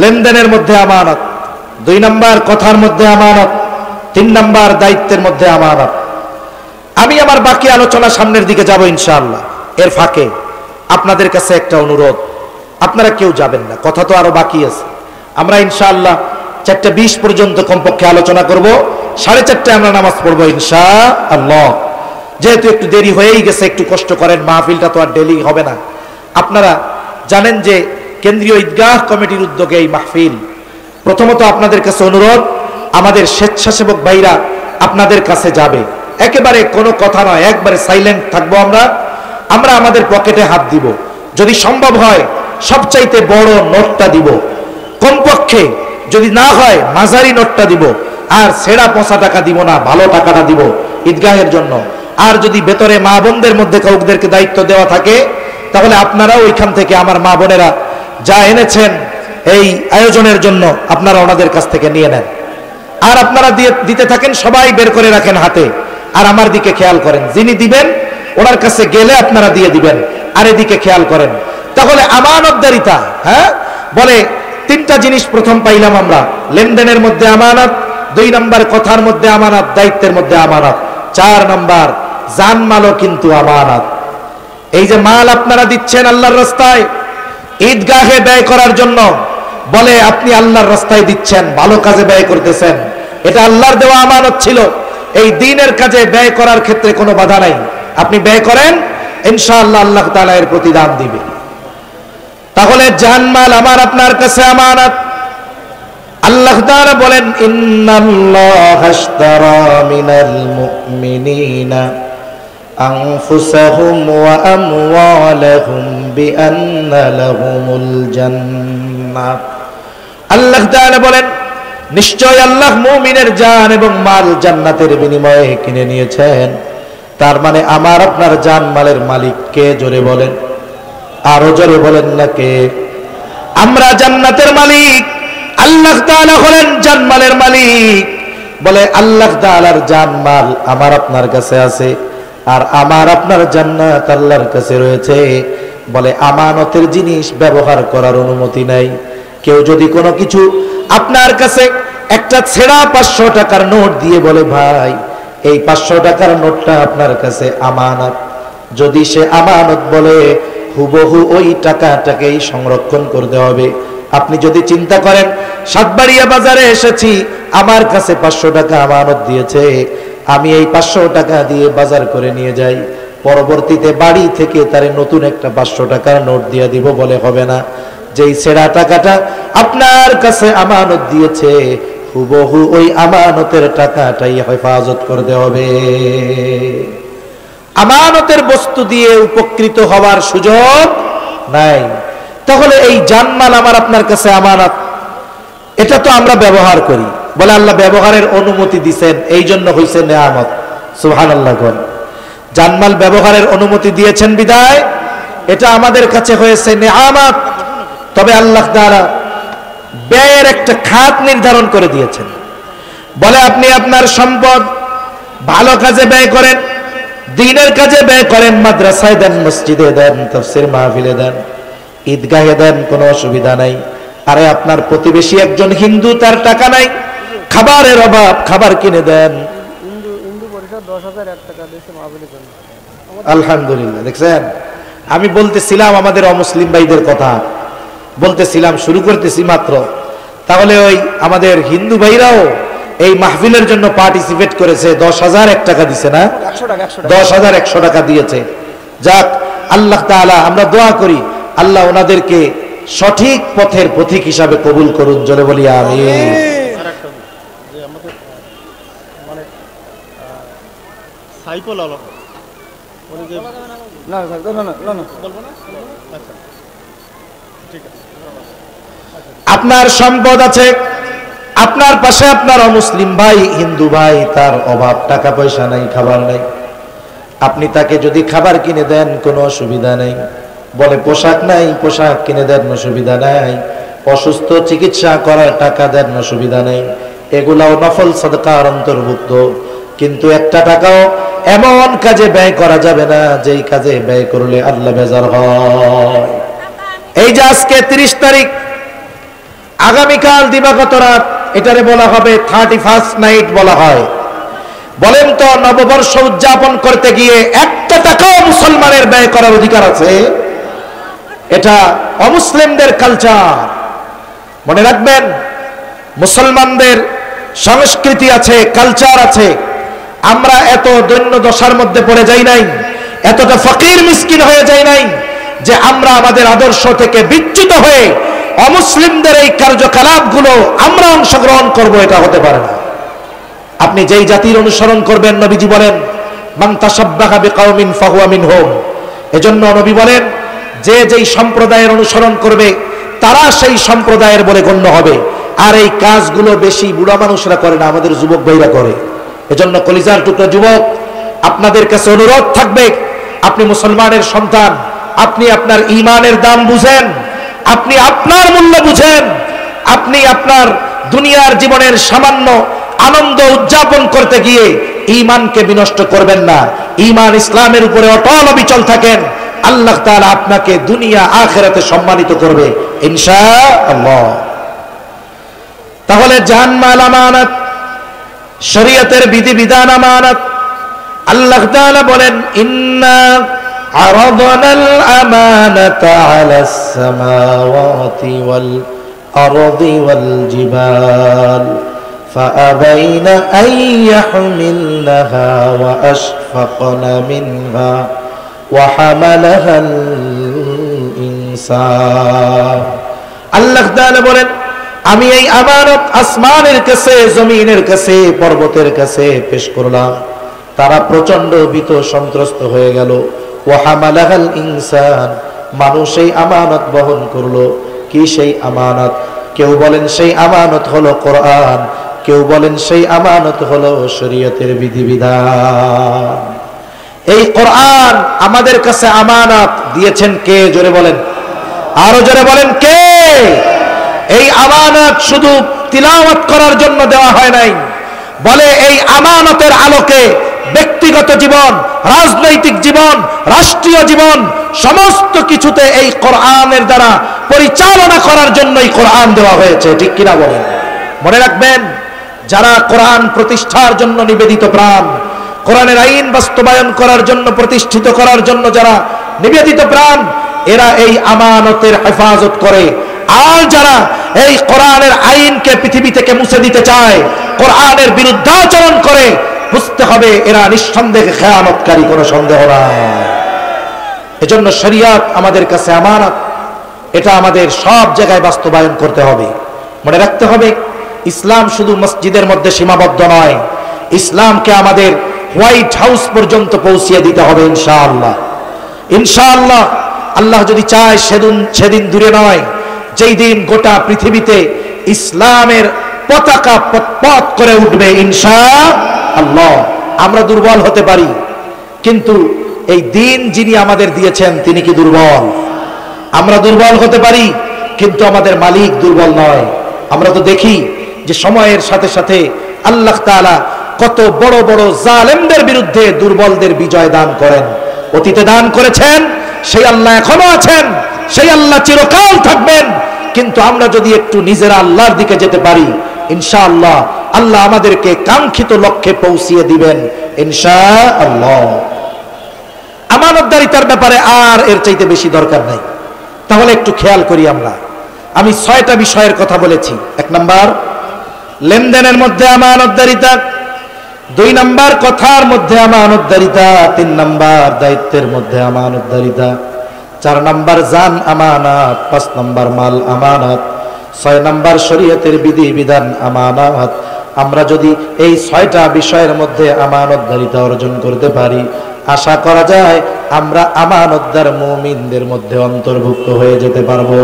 লেনদেনের মধ্যে আমানত, 2 নাম্বার কথার মধ্যে আমানত, 3 নাম্বার দায়িত্বের মধ্যে আমানত। আমি আমার বাকি আলোচনা সামনের দিকে যাব ইনশাআল্লাহ। এর ফাঁকে আপনাদের কাছে একটা অনুরোধ, আপনারা কেউ যাবেন না, কথা তো আরো বাকি আছে। আমরা ইনশাআল্লাহ 4:20 পর্যন্ত কমপক্ষে আলোচনা করব, 4:30টায় আমরা নামাজ পড়বো ইনশাআল্লাহ। যেহেতু একটু দেরি হয়েই গেছে, একটু কষ্ট করেন, মাহফিলটা তো আর ডেলি হবে না। আপনারা জানেন যে কেন্দ্রীয় ঈদগাহ কমিটির উদ্যোগে এই মাহফিল। প্রথমত আপনাদের কাছে অনুরোধ, আমাদের স্বেচ্ছাসেবক ভাইরা আপনাদের কাছে যাবে, একেবারে কোনো কথা নয়, একবারে সাইলেন্ট থাকবো আমরা আমাদের পকেটে হাত দিব, যদি সম্ভব হয় সবচাইতে বড় নোটটা দিব, কমপক্ষে যদি না হয় মাঝারি নোটটা দিব, আর ছেঁড়া পচা টাকা দিব না, ভালো টাকাটা দিব ঈদগাহের জন্য। আর যদি ভেতরে মা বোনদের মধ্যে কাউদেরকে দায়িত্ব দেওয়া থাকে, তাহলে আপনারাও ওইখান থেকে আমার মা বোনেরা যা এনেছেন এই আয়োজনের জন্য আপনারা ওনাদের কাছ থেকে নিয়ে নেন। আর আপনারা দিতে থাকেন, সবাই বের করে রাখেন হাতে, আর আমার দিকে খেয়াল করেন, যিনি দিবেন ওনার কাছে গেলে আপনারা দিয়ে দিবেন, আর এদিকে খেয়াল করেন। তাহলে আমানতদারিতা, হ্যাঁ, বলে 3টা জিনিস প্রথম পাইলাম আমরা, লেনদেনের মধ্যে আমানত, 2 নাম্বার কথার মধ্যে আমানত, দায়িত্বের মধ্যে আমানত, 4 নাম্বার জানমালও কিন্তু আমানত। এই যে মাল আপনারা দিচ্ছেন আল্লাহর রাস্তায় ঈদগাহে ব্যয় করার জন্য, বলে আপনি আল্লাহর রাস্তায় দিচ্ছেন, ভালো কাজে ব্যয় করতেছেন, এটা আল্লাহর দেওয়া আমানত ছিল। এই দ্বীনের কাজে ব্যয় করার ক্ষেত্রে কোনো বাধা নাই, আপনি ব্যয় করেন, ইনশাআল্লাহ আল্লাহ তাআলা এর প্রতিদান দিবে। তাহলে জানমাল আমার আপনার কাছে আমানত। আল্লাহ তাআলা বলেন, ইন্নাল্লাহা আশতারা মিনাল মুমিনিনা আনফুসাহুম ওয়া আমওয়ালাহুম বিআন্না লাহুমুল জান্নাহ। আল্লাহ তাআলা বলেন, নিশ্চয় আল্লাহ মুমিনের জান এবং মাল জান্নাতের বিনিময়ে কিনে নিয়েছেন। তার মানে আমার আপনার জান মালের মালিক কে? জোরে বলেন, আরো জোরে বলেন না কে? আমরা জান্নাতের মালিক, আল্লাহ তাআলা হলেন জানমালের মালিক। বলে আল্লাহ তাআলার জানমাল আমার আপনার কাছে আছে, আর আমার আপনার জান্নাত আল্লাহর কাছে রয়েছে। বলে আমানতের জিনিস ব্যবহার করার অনুমতি নাই। কেউ যদি কোনো কিছু আপনার কাছে একটা ছেঁড়া 500 টাকার নোট দিয়ে বলে, ভাই এই 500 টাকার নোটটা আপনার কাছে আমানত, যদি সে আমানত বলে, হুবহু ওই টাকাটাকেই সংরক্ষণ করতে হবে। আপনি যদি চিন্তা করেন সাতবাড়িয়া বাজারে এসেছি, আমার কাছে 500 টাকা আমানত দিয়েছে, আমি এই 500 টাকা দিয়ে বাজার করে নিয়ে যাই, পরবর্তীতে বাড়ি থেকে তারে নতুন একটা 500 টাকার নোট দিয়ে দিব, বলে হবে না। যেই ছেঁড়া টাকাটা আপনার কাছে আমানত দিয়েছে, হুবহু ওই আমানতের টাকাটাই হেফাজত করতে হবে। আমানতের বস্তু দিয়ে উপকৃত হওয়ার সুযোগ নাই। তাহলে এই জানমাল আমার আপনার কাছে আমানত, এটা তো আমরা ব্যবহার করি। বলে আল্লাহ ব্যবহারের অনুমতি দিয়েছেন, এই জন্য হইছে নেয়ামত। সুবহানাল্লাহ। জানমাল ব্যবহারের অনুমতি দিয়েছেন বিদায় এটা আমাদের কাছে হয়েছে নেয়ামত। তবে আল্লাহ তাআলা ব্যয়ের একটা খাত নির্ধারণ করে দিয়েছেন। বলে আপনি আপনার সম্পদ ভালো কাজে ব্যয় করেন, দ্বীনের কাজে ব্যয় করেন, মাদ্রাসায় দেন, মসজিদে দেন, তাফসীর মাহফিলে দেন, ঈদগাহে দেন, কোনো অসুবিধা নাই। আরে আপনার প্রতিবেশী একজন হিন্দু, তার টাকা নাই, খাবারের অভাব, খাবার কিনে দেন। আলহামদুলিল্লাহ। দেখছেন, আমি বলতেছিলাম আমাদের অমুসলিম ভাইদের কথা বলতেছিলাম, শুরু করতেছি মাত্র। তাহলে ওই আমাদের হিন্দু ভাইরাও এই মাহফিলের জন্য পার্টিসিপেট করেছে, 10,001 টাকা দিছে না? 10,100 টাকা দিয়েছে। যাক, আল্লাহ তাআলা আমরা দোয়া করি আল্লাহ ওনাদেরকে সঠিক পথের পথিক হিসাবে কবুল করুন। জোরে বলি আমিন। আপনার সম্পদ আছে, আপনার পাশে আপনার অমুসলিম ভাই, হিন্দু ভাই, তার অভাব, টাকা পয়সা নাই, খাবার নাই। আপনি তাকে যদি খাবার কিনে দেন কোনো অসুবিধা নেই। বলে পোশাক নাই, পোশাক কিনে দেন, অসুবিধা নাই। অসুস্থ চিকিৎসা করার টাকা দেন, অসুবিধা নেই। এগুলাও নফল সাদকার অন্তর্ভুক্ত। কিন্তু একটা টাকাও এমন কাজে ব্যয় করা যাবে না যেই কাজে ব্যয় করলে আল্লাহ বেজার হয়। এই যে আজকে 30 তারিখ, আগামীকাল দিবাগত রাত, এটারে বলা হবে 31st নাইট বলা হয়। বলেন তো, নববর্ষ উদযাপন করতে গিয়ে একটা টাকাও মুসলমানের ব্যয় করার অধিকার আছে? এটা অমুসলিমদের কালচার। মনে রাখবেন, মুসলমানদের সংস্কৃতি আছে, কালচার আছে। আমরা এত দৈন্য দশার মধ্যে পড়ে যাই নাই, এতটা ফকির মিসকিন হয়ে যাই নাই যে আমরা আমাদের আদর্শ থেকে বিচ্যুত হয়ে অমুসলিমদের এই কার্যকলাপগুলো আমরা অংশগ্রহণ করব, এটা হতে পারে না। আপনি যেই জাতির অনুসরণ করবেন, নবীজি বলেন, মান তাশাব্বাহা বিকাওমিন ফাহুয়া মিনহুম। এজন্য নবী বলেন, যে যেই সম্প্রদায়ের অনুসরণ করবে তারা সেই সম্প্রদায়ের বলে গণ্য হবে। আর এই কাজগুলো বেশি বুড়া মানুষরা করে না, আমাদের যুবক ভাইরা করে। এজন্য কলিজার টুকরা যুবক, আপনাদের কাছে অনুরোধ থাকবে, আপনি মুসলমানের সন্তান, আপনি আপনার ঈমানের দাম বুঝেন, আপনি আপনার মূল্য বুঝেন। আপনি আপনার দুনিয়ার জীবনের সামান্য আনন্দ উদযাপন করতে গিয়ে ঈমানকে বিনষ্ট করবেন না। ঈমান ইসলামের উপরে অটল অবিচল থাকেন, আল্লাহ তাআলা আপনাকে দুনিয়া আখিরাতে সম্মানিত করবে ইনশাআল্লাহ। তাহলে জানমাল আমানত, শরীয়তের বিধিবিধান আমানত। আল্লাহ তাআলা বলেন, ইন্না আরাদনাল আমানাতা আলাস সামাওয়াতি ওয়াল আরদি ওয়াল জিবাল ফাআবাইনা আন ইয়াহমিলনাহা ওয়া আশফাকনা মিনহা ওয়া হামালাহাল ইনসান। আল্লাহ তাআলা বলেন, আমি এই আমানত আসমানের কাছে, জমিনের কাছে, পর্বতের কাছে পেশ করলাম। তারা প্রচন্ড ভীত সন্ত্রস্ত হয়ে গেল। ওয়া হামালাহাল ইনসান, মানুষ এই আমানত বহন করলো। কি সেই আমানত? কেউ বলেন সেই আমানত হলো কোরআন, কেউ বলেন সেই আমানত হলো শরীয়তের বিধিবিধান। এই কোরআন আমাদের কাছে আমানত দিয়েছেন কে? জোরে বলেন, আরো জোরে বলেন কে? এই আমানত শুধু তিলাওয়াত করার জন্য দেওয়া হয় নাই, বলে এই আমানতের আলোকে ব্যক্তিগত জীবন, রাজনৈতিক জীবন, রাষ্ট্রীয় জীবন সমস্ত কিছুতে এই কোরআনের দ্বারা পরিচালনা করার জন্যই কোরআন দেওয়া হয়েছে। ঠিক কিনা বলেন? মনে রাখবেন, যারা কোরআন প্রতিষ্ঠার জন্য নিবেদিত প্রাণ, কোরআনের আইন বাস্তবায়ন করার জন্য, প্রতিষ্ঠিত করার জন্য যারা নিবেদিত প্রাণ, এরা এই আমানতের হেফাজত করে। আর যারা এই কোরআনের আইনকে পৃথিবী থেকে মুছে দিতে চায়, কোরআনের বিরুদ্ধাচরণ করে, বুঝতে হবে এরা নিঃসন্দেহে খেয়ানতকারী, কোনো সন্দেহ নাই। এজন্য শরিয়ত আমাদের কাছে আমানত, এটা আমাদের সব জায়গায় বাস্তবায়ন করতে হবে। মনে রাখতে হবে, ইসলাম শুধু মসজিদের মধ্যে সীমাবদ্ধ নয়, ইসলামকে আমাদের হোয়াইট হাউস পর্যন্ত পৌঁছিয়ে দিতে হবে ইনশাআল্লাহ। ইনশাআল্লাহ আল্লাহ যদি চায় সেদিন দূরে নয়, যেই দিন গোটা পৃথিবীতে ইসলামের পতাকা পথ করে উঠবে ইনশাআল্লাহ। আমরা দুর্বল হতে পারি, কিন্তু এই দিন যিনি আমাদের দিয়েছেন তিনি কি দুর্বল? আমরা দুর্বল হতে পারি, কিন্তু আমাদের মালিক দুর্বল নয়। আমরা তো দেখি যে সময়ের সাথে সাথে আল্লাহ তাআলা কত বড় বড় জালেমদের বিরুদ্ধে দুর্বলদের বিজয় দান করেন। অতীতে দান করেছেন, সেই আল্লাহ এখনো আছেন, সেই আল্লাহ চিরকাল থাকবেন। কিন্তু আমরা যদি একটু নিজেরা আল্লাহর দিকে যেতে পারি, ইনশাআল্লাহ আল্লাহ আমাদেরকে কাঙ্ক্ষিত লক্ষ্যে পৌঁছিয়ে দিবেন ইনশাআল্লাহ। আমানতদারিতার ব্যাপারে আর এর চাইতে বেশি দরকার নাই। তাহলে একটু খেয়াল করি আমরা। আমি 6টা বিষয়ের কথা বলেছি। 1 নাম্বার লেনদেনের মধ্যে আমানতদারিতা, 2 নাম্বার কথার মধ্যে আমানতদারিতা, 3 নাম্বার দায়িত্বের মধ্যে আমানতদারিতা, 4 নাম্বার জান আমানত, 5 নাম্বার মাল আমানত, 6 নাম্বার শরীয়তের বিধি বিধান আমানত। আমরা যদি এই 6টা বিষয়ের মধ্যে আমানতদারিতা অর্জন করতে পারি, আশা করা যায় আমরা আমানতদার মুমিনদের মধ্যে অন্তর্ভুক্ত হয়ে যেতে পারবো।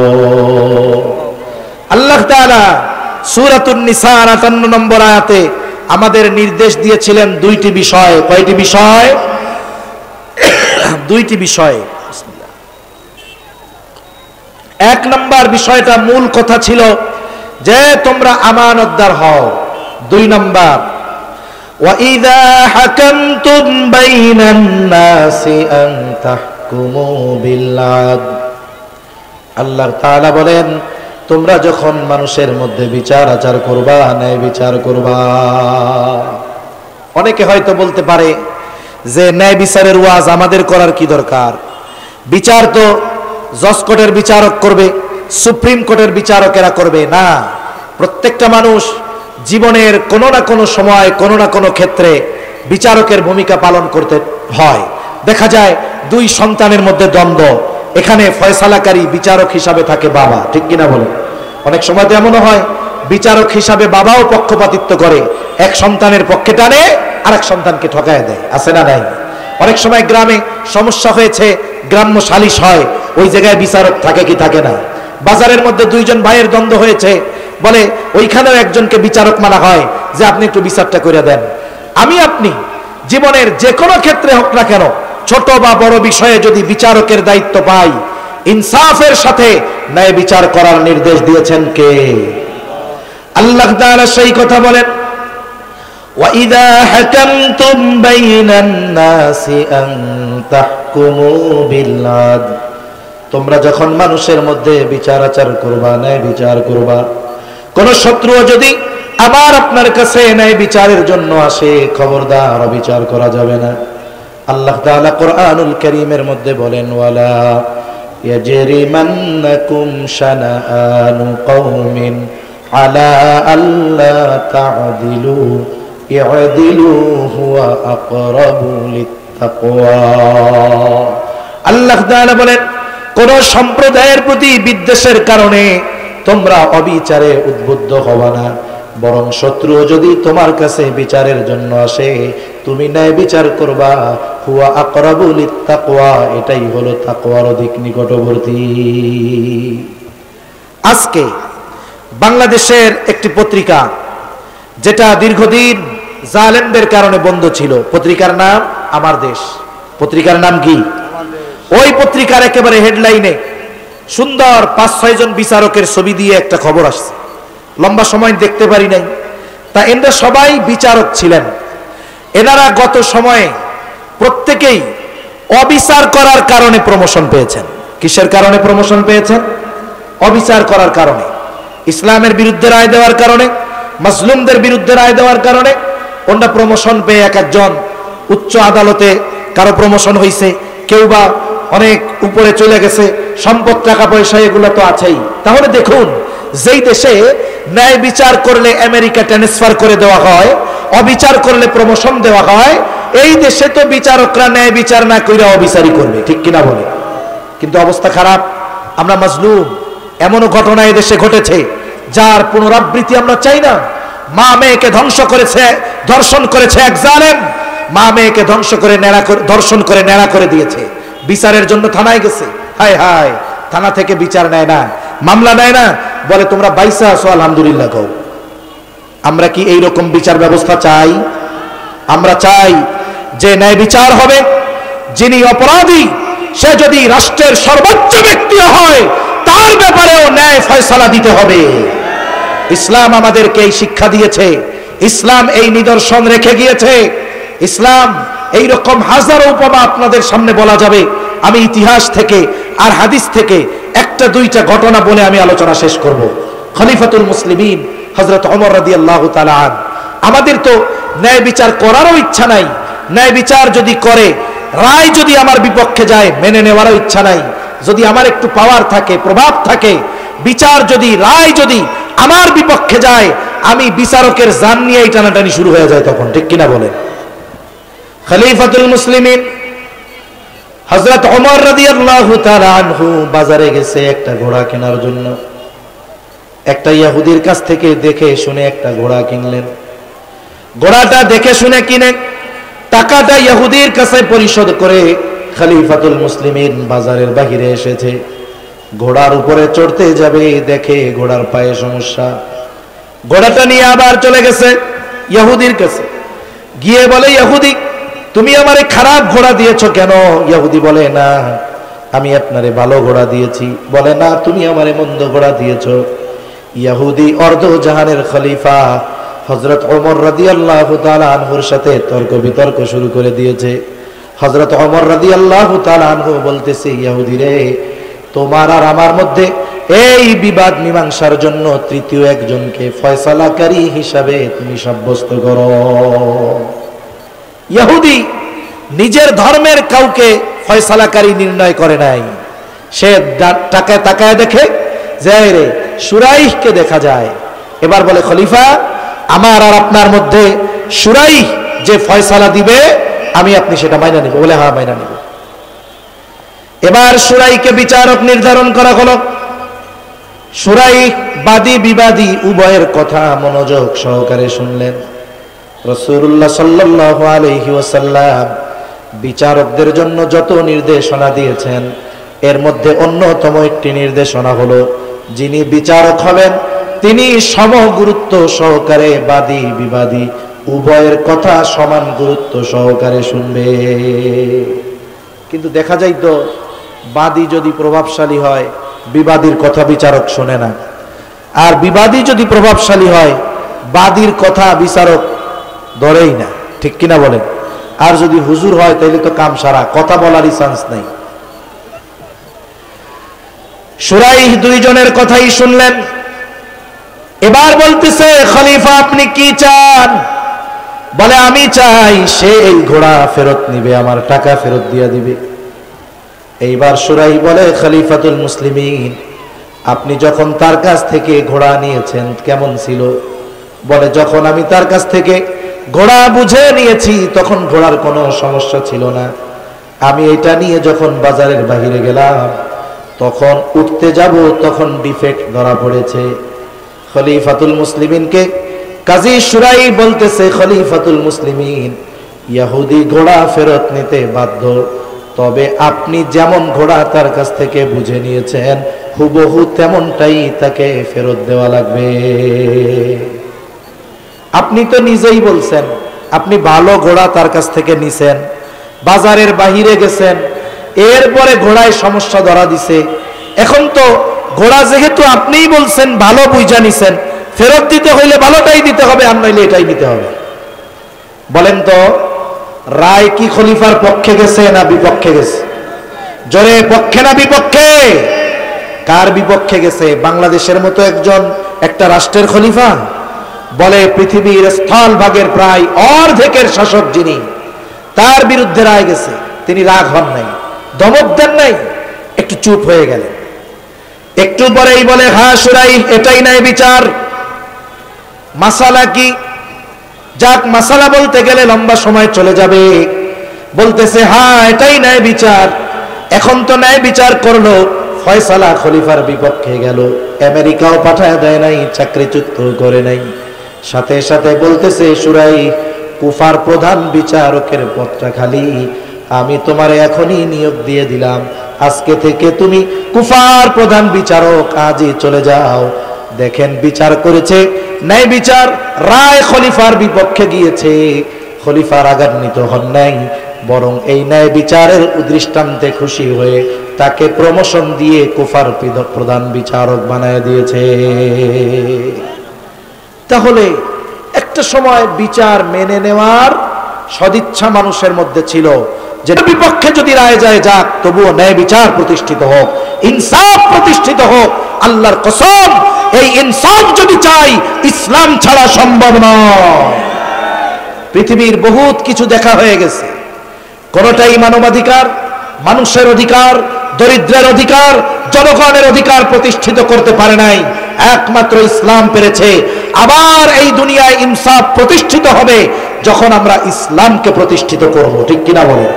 আল্লাহ তাআলা সূরাতুন নিসা 58 নম্বর আয়াতে আমাদের নির্দেশ দিয়েছিলেন 2টি বিষয়। কয়টি বিষয়? 2টি বিষয়। 1 নাম্বার বিষয়টা মূল কথা ছিল যে তোমরা আমানতদার হও। 2 নাম্বার وَإِذَا حَكَمْتُمْ بَيْنَ النَّاسِ أَن تَحْكُمُوا بِالْعَدْلِ। আল্লাহ তাআলা বলেন, তোমরা যখন মানুষের মধ্যে বিচার আচার করবা, ন্যায় বিচার করবা। অনেকে হয়তো বলতে পারে যে ন্যায় বিচারের ওয়াজ আমাদের করার কি দরকার? বিচার তো জজ কোর্টের বিচারক করবে, সুপ্রিম কোর্টের বিচারকেরা করবে। না, প্রত্যেকটা মানুষ জীবনের কোনো না কোনো সময়, কোনো না কোনো ক্ষেত্রে বিচারকের ভূমিকা পালন করতে হয়। দেখা যায় 2 সন্তানের মধ্যে দ্বন্দ্ব, এখানে ফয়সালাকারী বিচারক হিসাবে থাকে বাবা। ঠিক কিনা বলেন? অনেক সময় তো এমনও হয় বিচারক হিসাবে বাবাও পক্ষপাতিত্ব করে, এক সন্তানের পক্ষে টানে, আরেক সন্তানকে ঠকায় দেয়। আছে না নাই? অনেক সময় গ্রামে সমস্যা হয়েছে, গ্রাম্য সালিশ হয়, ওই জায়গায় বিচারক থাকে কি থাকে না? বাজারের মধ্যে 2 জন ভাইয়ের দ্বন্দ্ব হয়েছে, বলে ওইখানেও একজনকে বিচারক মানা হয় যে আপনি একটু বিচারটা করে দেন। আমি আপনি জীবনের যে কোনো ক্ষেত্রে হোক না কেন, ছোট বা বড় বিষয়ে যদি বিচারকের দায়িত্ব পাই, ইনসাফের সাথে ন্যায় বিচার করার নির্দেশ দিয়েছেন কে? আল্লাহ তাআলা সেই কথা বলেন, وَإِذَا حَكَمْتُمْ بَيْنَ النَّاسِ أَن تَحْكُمُوا بِالْعَدْلِ। তোমরা যখন মানুষের মধ্যে বিচার আচার করবা, ন্যায় বিচার করবা, কোন শত্রু যদি আবার আপনার কাছে ন্যায় বিচারের জন্য আসে, খবরদার বিচার করা যাবে না। আল্লাহ তাআলা কোরআনুল কারীমের মধ্যে বলেন, ওয়ালা ইয়াজরিমান্নাকুম শানাআনু কওমিন আলা আল্লা তা'দিলু ই'দিলু হুয়া আকরাবু লিত্তাকওয়া। আল্লাহ তাআলা বলেন, কোন সম্প্রদায়ের প্রতি বিদ্বেষের কারণে তোমরা অবিচারে উদ্বুদ্ধ হবা না, বরং শত্রু যদি তোমার কাছে বিচারের জন্য আসে তুমি ন্যায় বিচার করবা, হুয়া আকরাবু লিত্তাকওয়া, এটাই হলো তাকওয়ার অধিক নিকটবর্তী। আজকে বাংলাদেশের একটি পত্রিকা যেটা দীর্ঘদিন জালেমদের কারণে বন্ধ ছিল, পত্রিকার নাম আমার দেশ। পত্রিকার নাম কি? ওই পত্রিকার একেবারে হেডলাইনে সুন্দর 5-6 জন বিচারকের ছবি দিয়ে একটা খবর আসছে, লম্বা সময় দেখতে পারি নাই। তা এরা সবাই বিচারক ছিলেন। এনারা গত সময়ে প্রত্যেকেই অবিচার করার কারণে প্রমোশন পেয়েছেন। কিসের কারণে প্রমোশন পেয়েছেন? অবিচার করার কারণে, ইসলামের বিরুদ্ধে রায় দেওয়ার কারণে, মাজলুমদের বিরুদ্ধে রায় দেওয়ার কারণে ওনারা প্রমোশন পেয়ে এক একজন উচ্চ আদালতে কারো প্রমোশন হয়েছে, কেউ বা অনেক উপরে চলে গেছে, সম্পদ টাকা পয়সা এগুলো তো আছেই। তাহলে দেখুন, যেই দেশে ন্যায় বিচার করলে আমেরিকা ট্রান্সফার করে দেওয়া হয়, অবিচার করলে প্রমোশন দেওয়া হয়, এই দেশে তো বিচারকরা ন্যায় বিচার না কইরা অবিচারই করবে, ঠিক কিনা বলে? কিন্তু অবস্থা খারাপ, আমরা মাজলুম। এমনও ঘটনা এই দেশে ঘটেছে যার পুনরাবৃত্তি আমরা চাই না। মা মেয়েকে ধ্বংস করেছে, ধর্ষণ করেছে এক জালেম, মা মেয়েকে ধ্বংস করে ধর্ষণ করে নেড়া করে দিয়েছে। বিচারের জন্য থানায় গেছে, হায় হায়, থানা থেকে বিচার নেয় না, মামলা নেয় না, বলে তোমরা বাইসা আছো আলহামদুলিল্লাহ কও। আমরা কি এই রকম বিচার ব্যবস্থা চাই? আমরা চাই যে ন্যায় বিচার হবে, যিনি অপরাধী সে যদি রাষ্ট্রের সর্বোচ্চ ব্যক্তি হয় তার ব্যাপারেও ন্যায় ফয়সালা দিতে হবে। ইসলাম আমাদেরকে এই শিক্ষা দিয়েছে, ইসলাম এই নিদর্শন রেখে গিয়েছে। ইসলাম এই রকম হাজারো উপমা আপনাদের সামনে বলা যাবে। আমি ইতিহাস থেকে আর হাদিস থেকে একটা দুইটা ঘটনা বলে আমি আলোচনা শেষ করব। খলিফাতুল মুসলিমিন হযরত ওমর রাদিয়াল্লাহু তাআলা আন, আমাদের তো ন্যায় বিচার করারও ইচ্ছা নাই। ন্যায় বিচার যদি করে, রায় যদি আমার বিপক্ষে যায়, মেনে নেওয়ারও ইচ্ছা নাই। যদি আমার একটু পাওয়ার থাকে, প্রভাব থাকে, বিচার যদি, রায় যদি আমার বিপক্ষে যায়, আমি বিচারকের জান নিয়ে এই টানাটানি শুরু হয়ে যায় তখন, ঠিক কিনা বলেন? খলিফাতুল মুসলিমিন হযরত ওমর রাদিয়াল্লাহু তাআলা আনহু বাজারে গেছে একটা ঘোড়া কেনার জন্য। একটা ইহুদির কাছ থেকে দেখে শুনে একটা ঘোড়া কিনলেন। ঘোড়াটা দেখে শুনে কিনে টাকাটা ইহুদির কাছে পরিশোধ করে খলিফাতুল মুসলিমিন বাজারের বাহিরে এসেছে। ঘোড়ার উপরে চড়তে যাবে, দেখে ঘোড়ার পায়ে সমস্যা। ঘোড়াটা নিয়ে আবার চলে গেছে ইহুদির কাছে, গিয়ে বলে, ইহুদি তুমি আমারে খারাপ ঘোড়া দিয়েছো কেন? ইহুদি বলে, না আমি আপনারে ভালো ঘোড়া দিয়েছি। বলে, না তুমি আমারে মন্দ ঘোড়া দিয়েছো। ইহুদি অর্ধ জাহানের খলিফা হযরত ওমর রাদিয়াল্লাহু তাআলা আনহুর সাথে তর্ক বিতর্ক শুরু করে দিয়েছে। হযরত ওমর রাদিয়াল্লাহু তাআলা আনহু বলতেছে, ইহুদি রে, তোমার আর আমার মধ্যে এই বিবাদ মীমাংসার জন্য তৃতীয় একজনকে ফয়সালাকারী হিসাবে তুমি সাব্যস্ত করো। ইহুদি নিজের ধর্মের কাউকে ফয়সালাকারী নির্ণয় করে নাই। সে টাকায় তাকায় দেখে যে রে শুরাইহকে দেখা যায়। এবার বলে, খলিফা আমার আর আপনার মধ্যে শুরাইহ যে ফয়সালা দিবে, আমি আপনি সেটা মাইনা নিব। বলে, হ্যাঁ মাইনা নিব। এবার শুরাইহকে বিচারক নির্ধারণ করা হলো। শুরাইহ বাদী বিবাদী উভয়ের কথা মনোযোগ সহকারে শুনলেন। রাসূলুল্লাহ সাল্লাল্লাহু আলাইহি ওয়াসাল্লাম বিচারকদের জন্য যত নির্দেশনা দিয়েছেন, এর মধ্যে অন্যতম একটি নির্দেশনা হলো, যিনি বিচারক হবেন তিনি সম গুরুত্ব সহকারে বাদী বিবাদী উভয়ের কথা সমান গুরুত্ব সহকারে শুনবে। কিন্তু দেখা যায় তো, বাদী যদি প্রভাবশালী হয়, বিবাদীর কথা বিচারক শোনে না। আর বিবাদী যদি প্রভাবশালী হয়, বাদীর কথা বিচারক ধরেই না, ঠিক কিনা বলেন? আর যদি হুজুর হয় তাহলে তো কাম সারা, কথা বলারই চান্স নাই। শুরাইহ দুইজনের কথাই শুনলেন। এবার বলতেছে, খলিফা আপনি কি চান? বলে, আমি চাই সে এই ঘোড়া ফেরত নিবে, আমার টাকা ফেরত দিয়ে দিবে। এইবার শুরাইহ বলে, খলিফাতুল মুসলিমিন আপনি যখন তার কাছ থেকে ঘোড়া নিয়েছেন কেমন ছিল? বলে, যখন আমি তার কাছ থেকে ঘোড়া বুঝে নিয়েছি তখন ঘোড়ার কোনো সমস্যা ছিল না। আমি এটা নিয়ে যখন বাজারের বাহিরে গেলাম, তখন উঠতে যাব তখন ডিফেক্ট ধরা পড়েছে। খলিফাতুল মুসলিমিনকে কাজী শুরাই বলতেছে, খলিফাতুল মুসলিমিন, ইহুদি ঘোড়া ফেরত নিতে বাধ্য, তবে আপনি যেমন ঘোড়া তার কাছ থেকে বুঝে নিয়েছেন হুবহু তেমনটাই তাকে ফেরত দেওয়া লাগবে। আপনি তো নিজেই বলছেন আপনি ভালো ঘোড়া তার কাছ থেকে নিছেন, বাজারের বাহিরে গেছেন, এরপরে ঘোড়ায় সমস্যা ধরা দিছে। এখন তো ঘোড়া যেহেতু আপনিই বলছেন ভালো বুঝা নিছেন, ফেরত দিতে হইলে ভালোটাই দিতে হবে, আর নইলে এটাই নিতে হবে। বলেন তো রায় কি খলিফার পক্ষে গেছে না বিপক্ষে গেছে? জোরে পক্ষে না বিপক্ষে? কার বিপক্ষে গেছে? বাংলাদেশের মতো একটা রাষ্ট্রের খলিফা? বলে পৃথিবীর স্থলভাগের প্রায় অর্ধেকের শাসক যিনি, তার বিরুদ্ধে রায় গেছে। তিনি রাগ হন নাই, ধমক দেন নাই, একটু চুপ হয়ে গেলেন। একটু পরেই বলে, হ্যাঁ শুরাই, এটাই নাই বিচার। মাসালা কি? যাক, মাসালা বলতে গেলে লম্বা সময় চলে যাবে। বলতেছে হ্যাঁ এটাই ন্যায় বিচার। এখন তো ন্যায় বিচার করলো, ফয়সালা খলিফার বিপক্ষে গেল, আমেরিকাও পাঠায় দেয় নাই, চাকরিচ্যুত করে নাই। সাথে সাথে বলতেছে, শুরাই, কুফার প্রধান বিচারকের পদটা খালি, আমি তোমার এখনই নিয়োগ দিয়ে দিলাম, আজকে থেকে তুমি কুফার প্রধান বিচারক, আজই চলে যাও। দেখেন বিচার করেছে, ন্যায় বিচার, রায় খলিফার বিপক্ষে গিয়েছে। খলিফা রাগান্বিত হন নাই, বরং এই ন্যায় বিচারের দৃষ্টান্তে খুশি হয়ে তাকে প্রমোশন দিয়ে কুফার প্রধান বিচারক বানায় দিয়েছে। তাহলে একটা সময় বিচার মেনে নেওয়ার সদিচ্ছা মানুষের মধ্যে ছিল, যে বিপক্ষে যদি রায় যায় যাক, তবুও ন্যায় বিচার প্রতিষ্ঠিত হোক, ইনসাফ প্রতিষ্ঠিত হোক। আল্লাহর কসম, এই ইনসাফ যদি চাই, ইসলাম ছাড়া সম্ভব নয়। পৃথিবীর বহুত কিছু দেখা হয়ে গেছে, কোনটাই মানবাধিকার, মানুষের অধিকার, দরিদ্রের অধিকার, জনগণের অধিকার প্রতিষ্ঠিত করতে পারে নাই। একমাত্র ইসলাম পেরেছে। আবার এই দুনিয়ায় ইনসাফ প্রতিষ্ঠিত হবে যখন আমরা ইসলামকে প্রতিষ্ঠিত করব, ঠিক কিনা বলেন?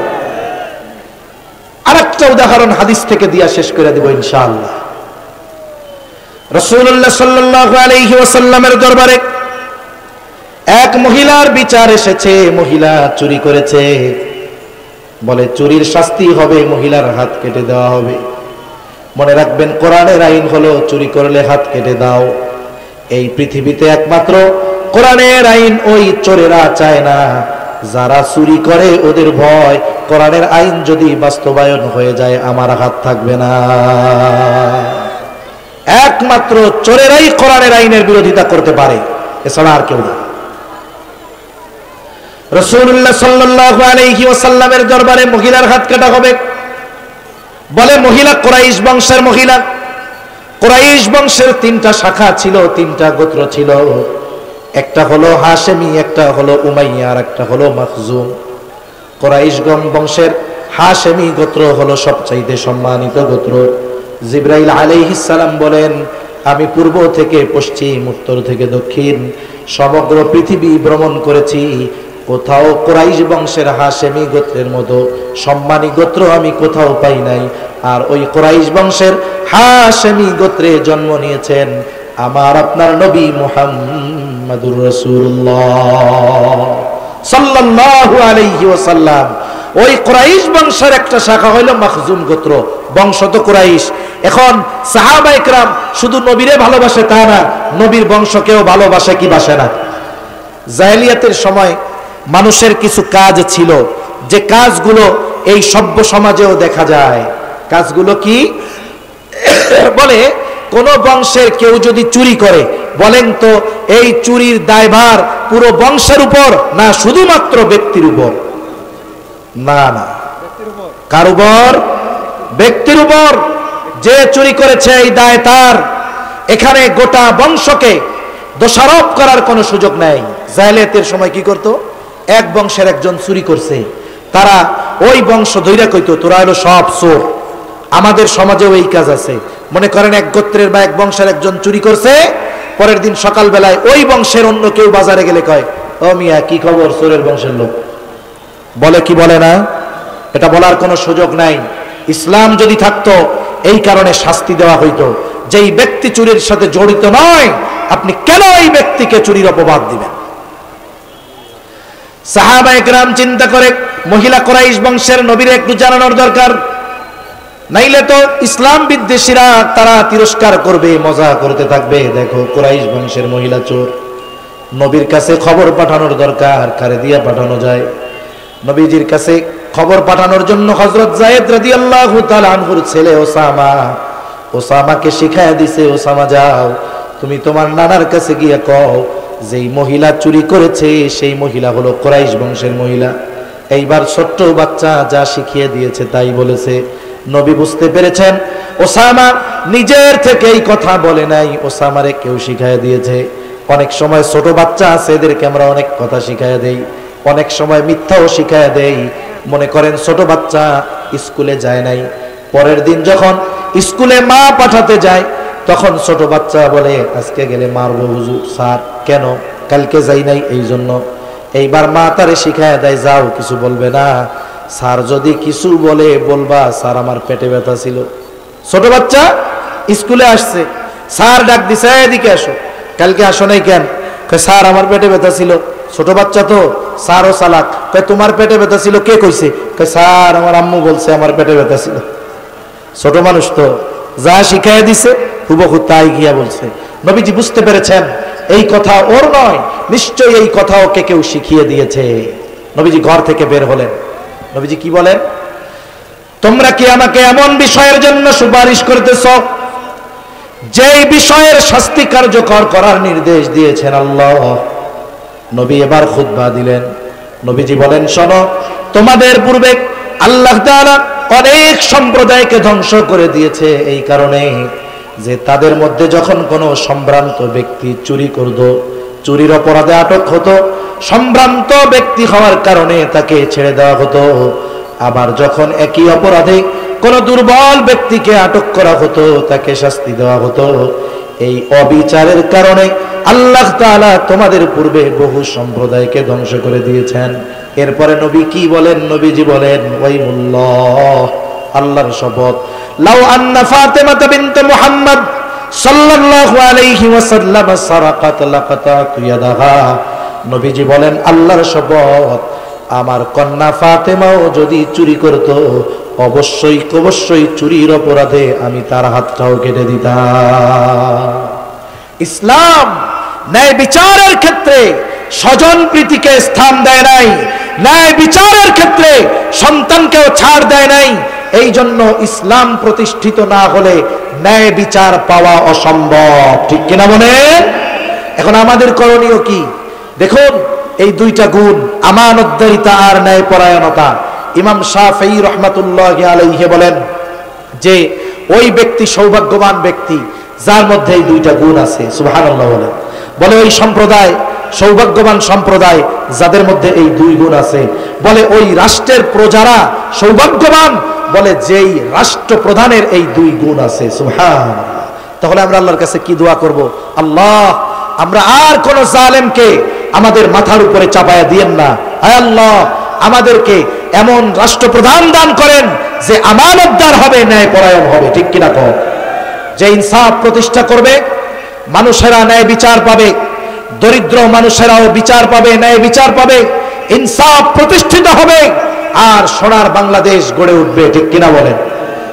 আরেকটা উদাহরণ হাদিস থেকে দিয়া শেষ করে দেব ইনশাআল্লাহ। রাসূলুল্লাহ সাল্লাল্লাহু আলাইহি ওয়াসাল্লামের দরবারে এক মহিলার বিচার এসেছে। মহিলা চুরি করেছে, বলে চুরির শাস্তি হবে, মহিলার হাত কেটে দেওয়া হবে। মনে রাখবেন, কোরআনের আইন হলো চুরি করলে হাত কেটে দাও। এই পৃথিবীতে একমাত্র কোরআনের আইন ওই চোরেরা চায় না, যারা চুরি করে ওদের ভয়, কোরআনের আইন যদি বাস্তবায়ন হয়ে যায় আমার হাত থাকবে না। একমাত্র চোরেরাই কোরআনের আইনের বিরোধিতা করতে পারে, এছাড়া আর কেউ না। রাসূলুল্লাহ সাল্লাল্লাহু আলাইহি ওয়াসাল্লামের দরবারে মহিলার হাত কাটা হবে। বলে মহিলা কুরাইশ বংশের মহিলা। কুরাইশ বংশের তিনটা শাখা ছিল, তিনটা গোত্র ছিল। একটা হলো হাশেমি, একটা হলো উমাইয়া, আর একটা হলো মাখজুম। কুরাইশ বংশের হাশেমি গোত্র হলো সবচাইতে সম্মানিত গোত্র। জিবরাইল আলাইহিস সালাম বলেন, আমি পূর্ব থেকে পশ্চিম, উত্তর থেকে দক্ষিণ সমগ্র পৃথিবী ভ্রমণ করেছি, কোথাও কুরাইশ বংশের হাশেমি গোত্রের মতো সম্মানী গোত্র আমি কোথাও পাই নাই। আর ওই কুরাইশ বংশের হাশেমি গোত্রে জন্ম নিয়েছেন আমার আপনার নবী মুহাম্মাদুর রাসূলুল্লাহ সাল্লাল্লাহু আলাইহি ওয়াসাল্লাম। ওই কুরাইশ বংশের একটা শাখা হলো মাখজুম গোত্র, বংশ তো কুরাইশ। এখন সাহাবায়ে কেরাম শুধু নবীরে ভালোবাসে তা না, নবীর বংশকেও ভালোবাসে, কি বাসে না? জাহেলিয়াতের সময় মানুষের কিছু কাজ ছিল, যে কাজগুলো এই সভ্য সমাজেও দেখা যায়। কাজগুলো কি? বলে কোন বংশের কেউ যদি চুরি করে, বলেন তো এই চুরির দায়ভার পুরো বংশের উপর না শুধুমাত্র ব্যক্তির উপর? না না, কার উপর? ব্যক্তির উপর। যে চুরি করেছে এই দায় তার। এখানে গোটা বংশকে দোষারোপ করার কোনো সুযোগ নাই। জাহেলিয়াতের সময় কি করত? এক বংশের একজন চুরি করছে, তারা ওই বংশ ধইরা কইতো তোরা হলো সব চোর। আমাদের সমাজেও এই কাজ আছে। মনে করেন এক গোত্রের বা এক বংশের একজন চুরি করছে, পরের দিন সকালবেলায় ওই বংশের অন্য কেউ বাজারে গেলে কয়, ও মিয়া কি খবর, চোরের বংশের লোক। বলে কি বলে না? এটা বলার কোনো সুযোগ নাই। ইসলাম যদি থাকতো এই কারণে শাস্তি দেওয়া হইতো। যেই ব্যক্তি চুরির সাথে জড়িত নয় আপনি কেন এই ব্যক্তিকে চুরির অপবাদ দিবেন? সাহাবায়ে কেরাম চিন্তা করে, মহিলা কুরাইশ বংশের নবীর একটু জানানোর দরকার, নাইলে তো ইসলাম বিদ্বেষীরা তারা তিরস্কার করবে, মজা করতে থাকবে, দেখো কুরাইশ বংশের মহিলা চোর। নবীর কাছে খবর পাঠানোর দরকার, কারে দিয়া পাঠানো যায়? নবীজির কাছে খবর পাঠানোর জন্য হযরত যায়েদ রাদিয়াল্লাহু তাআলা আনহুর ছেলে ওসামাকে শিখায়া দিছে, ওসামা যাও তুমি তোমার নানার কাছে গিয়ে কও যেই মহিলা চুরি করেছে সেই মহিলা হলো কুরাইশ বংশের মহিলা। এইবার ছোট্ট বাচ্চা যা শিখিয়ে দিয়েছে তাই বলেছে। নবী বুঝতে পেরেছেন ওসামা নিজের থেকে এই কথা বলে নাই, ওসামারে কেউ শিখায় দিয়েছে। অনেক সময় ছোট বাচ্চা আছে, এদেরকে আমরা অনেক কথা শিখায় দেই, অনেক সময় মিথ্যাও শিখায় দেই। মনে করেন ছোট বাচ্চা স্কুলে যায় নাই, পরের দিন যখন স্কুলে মা পাঠাতে যায় তখন ছোট বাচ্চা বলে আজকে গেলে মারবো হুজুর। স্যার কেন? কালকে যাই নাই এই জন্য। এইবার মা তারে শিখায় দেয় যাও কিছু বলবে না, স্যার যদি কিছু বলে বলবা স্যার আমার পেটে ব্যথা ছিল। ছোট বাচ্চা স্কুলে আসছে, স্যার ডাক দিছে এদিকে আসো, কালকে আসো নাই কেন? স্যার আমার পেটে ব্যথা ছিল। ছোট বাচ্চা তো, স্যারও চালাক, তোমার পেটে ব্যথা ছিল কে কইছে? স্যার আমার আম্মু বলছে আমার পেটে ব্যথা ছিল। ছোট মানুষ তো, যা শিখাই দিছে হুবহু তাই গিয়া বলছে। নবীজি বুঝতে পেরেছেন এই কথা ওর নয়, নিশ্চয়ই এই কথা ওকে কেউ শিখিয়ে দিয়েছে। নবীজি ঘর থেকে বের হলেন। নবীজি কি বলেন? তোমরা কি আমাকে এমন বিষয়ের জন্য সুপারিশ করতেছ যেই বিষয়ের শাস্তি কার্যকর করার নির্দেশ দিয়েছেন আল্লাহ? নবী এবার খুতবা দিলেন। নবীজি বলেন শোনো, তোমাদের পূর্বে আল্লাহ তাআলা অনেক সম্প্রদায়কে ধ্বংস করে দিয়েছে এই কারণে যে তাদের মধ্যে যখন কোনো সম্ভ্রান্ত ব্যক্তি চুরি করত, চুরির অপরাধে আটক হতো, সম্ভ্রান্ত ব্যক্তি হওয়ার কারণে তাকে ছেড়ে দেওয়া হতো। আবার যখন একই অপরাধে কোনো দুর্বল ব্যক্তিকে আটক করা হতো তাকে শাস্তি দেওয়া হতো। এই অবিচারের কারণে আল্লাহ তাআলা তোমাদের পূর্বে বহু সম্প্রদায়কে ধ্বংস করে দিয়েছেন। এরপরে নবী কি বলেন? নবীজি বলেন ওয়াইমুল্লাহ, আল্লাহর শপথ, লাউ আন্না ফাতিমা বিনত মুহাম্মদ সাল্লাল্লাহু আলাইহি ওয়াসাল্লাম সারাকাত লাকাতাতু ইয়াদাহা। নবীজি বলেন আল্লাহর শপথ, আমার কন্যা ফাতেমাও যদি চুরি করত অবশ্যই চুরির অপরাধে আমি তার হাতটাও কেটে দিতাম। ইসলাম ন্যায় বিচারের ক্ষেত্রে স্বজন প্রীতিকে স্থান দেয় নাই, ন্যায় বিচারের ক্ষেত্রে সন্তানকেও ছাড় দেয় নাই। এই জন্য ইসলাম প্রতিষ্ঠিত না হলে ন্যায় বিচার পাওয়া অসম্ভব, ঠিক কিনা বলেন? এখন আমাদের করণীয় কি? দেখুন এই দুইটা গুণ, আমানতদারিতা আর ন্যায়পরায়ণতা। ইমাম শাফিঈ রাহমাতুল্লাহি আলাইহি বলেন যে ওই ব্যক্তি সৌভাগ্যবান ব্যক্তি যার মধ্যে এই দুইটা গুণ আছে। সুবহানাল্লাহ বলেন। বলে ওই সম্প্রদায় সৌভাগ্যবান সম্প্রদায় যাদের মধ্যে এই দুই গুণ আছে। বলে ওই রাষ্ট্রের প্রজারা সৌভাগ্যবান, বলে যেই রাষ্ট্রপ্রধানের এই দুই গুণ আছে। সুবহানাল্লাহ। তাহলে আমরা আল্লাহর কাছে কি দোয়া করব? আল্লাহ, আমরা আর কোন জালেমকে আমাদের মাথার উপরে চাপায়া দিয়েন না। আয় আল্লাহ, আমাদেরকে এমন রাষ্ট্রপ্রধান দান করেন যে আমানতদার হবে, ন্যায়পরায়ণ হবে, ঠিক কিনা কর? যে ইনসাফ প্রতিষ্ঠা করবে, মানুষেরা ন্যায় বিচার পাবে, দরিদ্র মানুষেরাও বিচার পাবে, ন্যায় বিচার পাবে, ইনসাফ প্রতিষ্ঠিত হবে, আর সোনার বাংলাদেশ গড়ে উঠবে, ঠিক কিনা বলেন?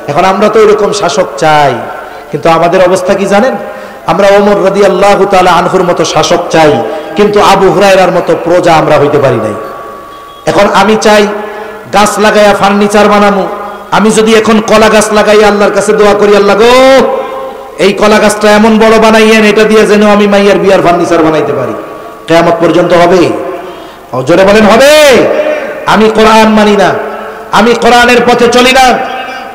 এখন আমরা তো এরকম শাসক চাই, কিন্তু আমাদের অবস্থা কি জানেন? আমরা ওমর রাদিয়াল্লাহু তাআলা আনহুর মতো শাসক চাই, কিন্তু আবু হুরায়রার মতো প্রজা আমরা হইতে পারি নাই। এখন আমি চাই গাছ লাগাইয়া ফার্নিচার বানাবো। আমি যদি এখন কলা গাছ লাগাই আল্লাহর কাছে দোয়া করি, আল্লাহ গো এই কলা গাছটা এমন বড় বানাইয়েন, এটা দিয়ে যেন আমি মাইয়ার বিয়ার ফার্নিচার বানাইতে পারি, কিয়ামত পর্যন্ত হবে? জোরে বলেন হবে? আমি কোরআন মানি না, আমি কোরআনের পথে চলি না,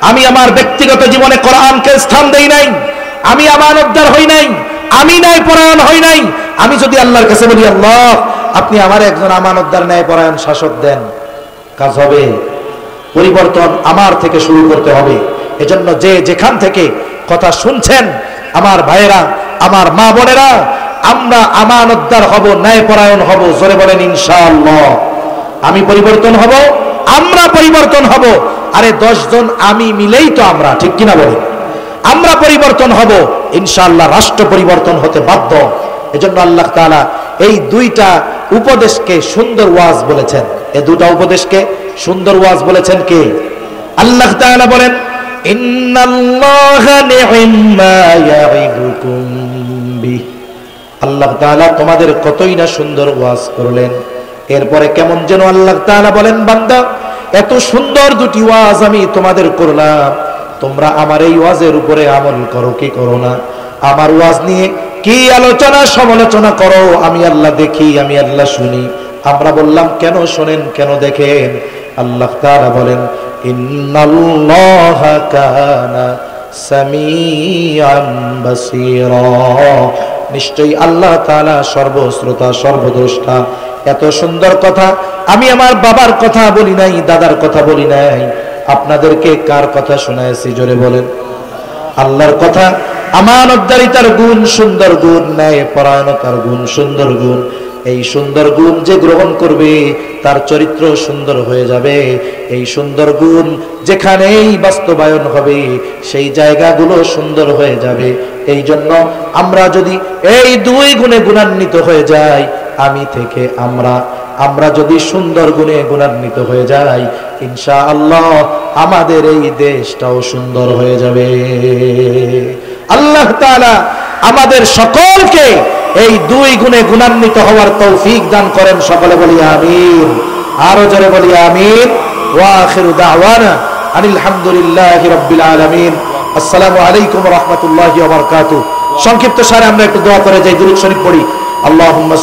আমি আমার ব্যক্তিগত জীবনে কোরআনকে স্থান দেই নাই, আমি আমানতদার হই নাই, আমি ন্যায়পরায়ণ হই নাই। আমি যদি আল্লাহর কাছে বলি আল্লাহ আপনি আমার একজন আমানতদার ন্যায়পরায়ণ শাসক দেন, কাজ হবে? পরিবর্তন আমার থেকে শুরু করতে হবে। এজন্য যে যেখান থেকে কথা শুনছেন আমার ভাইয়েরা, আমার মা বোনেরা, আমরা আমানতদার হব, ন্যায়পরায়ণ হব। জোরে বলেন ইনশাআল্লাহ। আমি পরিবর্তন হব, আমরা পরিবর্তন হব। আরে 10 জন আমি মিলেই তো আমরা, ঠিক কিনা বলেন? আমরা পরিবর্তন হব ইনশাআল্লাহ, রাষ্ট্র পরিবর্তন হতে বাধ্য। এজন্য আল্লাহ তাআলা এই দুইটা উপদেশকে সুন্দর ওয়াজ বলেছেন। এই দুটো উপদেশকে সুন্দর ওয়াজ বলেছেন কে? আল্লাহ তাআলা বলেন, ইন্নাল্লাহা নি'মা ইয়া'iদুকুম বিহি। আল্লাহ তাআলা তোমাদের কতই না সুন্দর ওয়াজ করলেন। এরপরে কেমন যেন আল্লাহ তাআলা বলেন, বান্দা এত সুন্দর দুটি ওয়াজ আমি তোমাদের করলাম, তোমরা আমার এই ওয়াজের উপরে আমল করো কি করো না? আমার ওয়াজ নিয়ে কি আলোচনা সমালোচনা করো? আমি আল্লাহ দেখি, আমি আল্লাহ শুনি। আমরা বললাম কেন শোনেন, কেন দেখেন? আল্লাহ তাআলা বলেন, ইন্নাল্লাহা কানা সামিআন বাসীরা। নিশ্চয়ই আল্লাহ তাআলা সর্বশ্রোতা সর্বদ্রষ্টা। এত সুন্দর কথা আমি আমার বাবার কথা বলি নাই, দাদার কথা বলি নাই। আপনাদেরকে কার কথা শোনাইছি জোরে বলেন? আল্লাহর কথা। আমানতদারিতার গুণ সুন্দর গুণ, ন্যায় পরায়ণতার গুণ সুন্দর গুণ। এই সুন্দর গুণ যে গ্রহণ করবে তার চরিত্র সুন্দর হয়ে যাবে। এই সুন্দর গুণ যেখানেই বাস্তবায়ন হবে সেই জায়গাগুলো সুন্দর হয়ে যাবে। এই জন্য আমরা যদি এই দুই গুণে গুণান্বিত হয়ে যাই, আমি থেকে আমরা যদি সুন্দর গুণে গুণান্বিত হয়ে যাই, ইনশাআল্লাহ আমাদের এই দেশটাও সুন্দর হয়ে যাবে। আল্লাহ তাআলা আমাদের সকলকে এই দুই গুণে গুণান্বিত হওয়ার তৌফিক দান করেন। সকলে বলি আমিন। আরো জোরে বলি আমিন। ওয়া আখিরু দাওয়ানা আনিল হামদুলিল্লাহি রাব্বিল আলামিন। আসসালামু আলাইকুম ওয়া রাহমাতুল্লাহি ওয়া বারাকাতুহু। সংক্ষিপ্ত সারে আমরা একটু দোয়া করে যাই, দুরূদ শরীফ পড়ি। আল্লাহুম্মা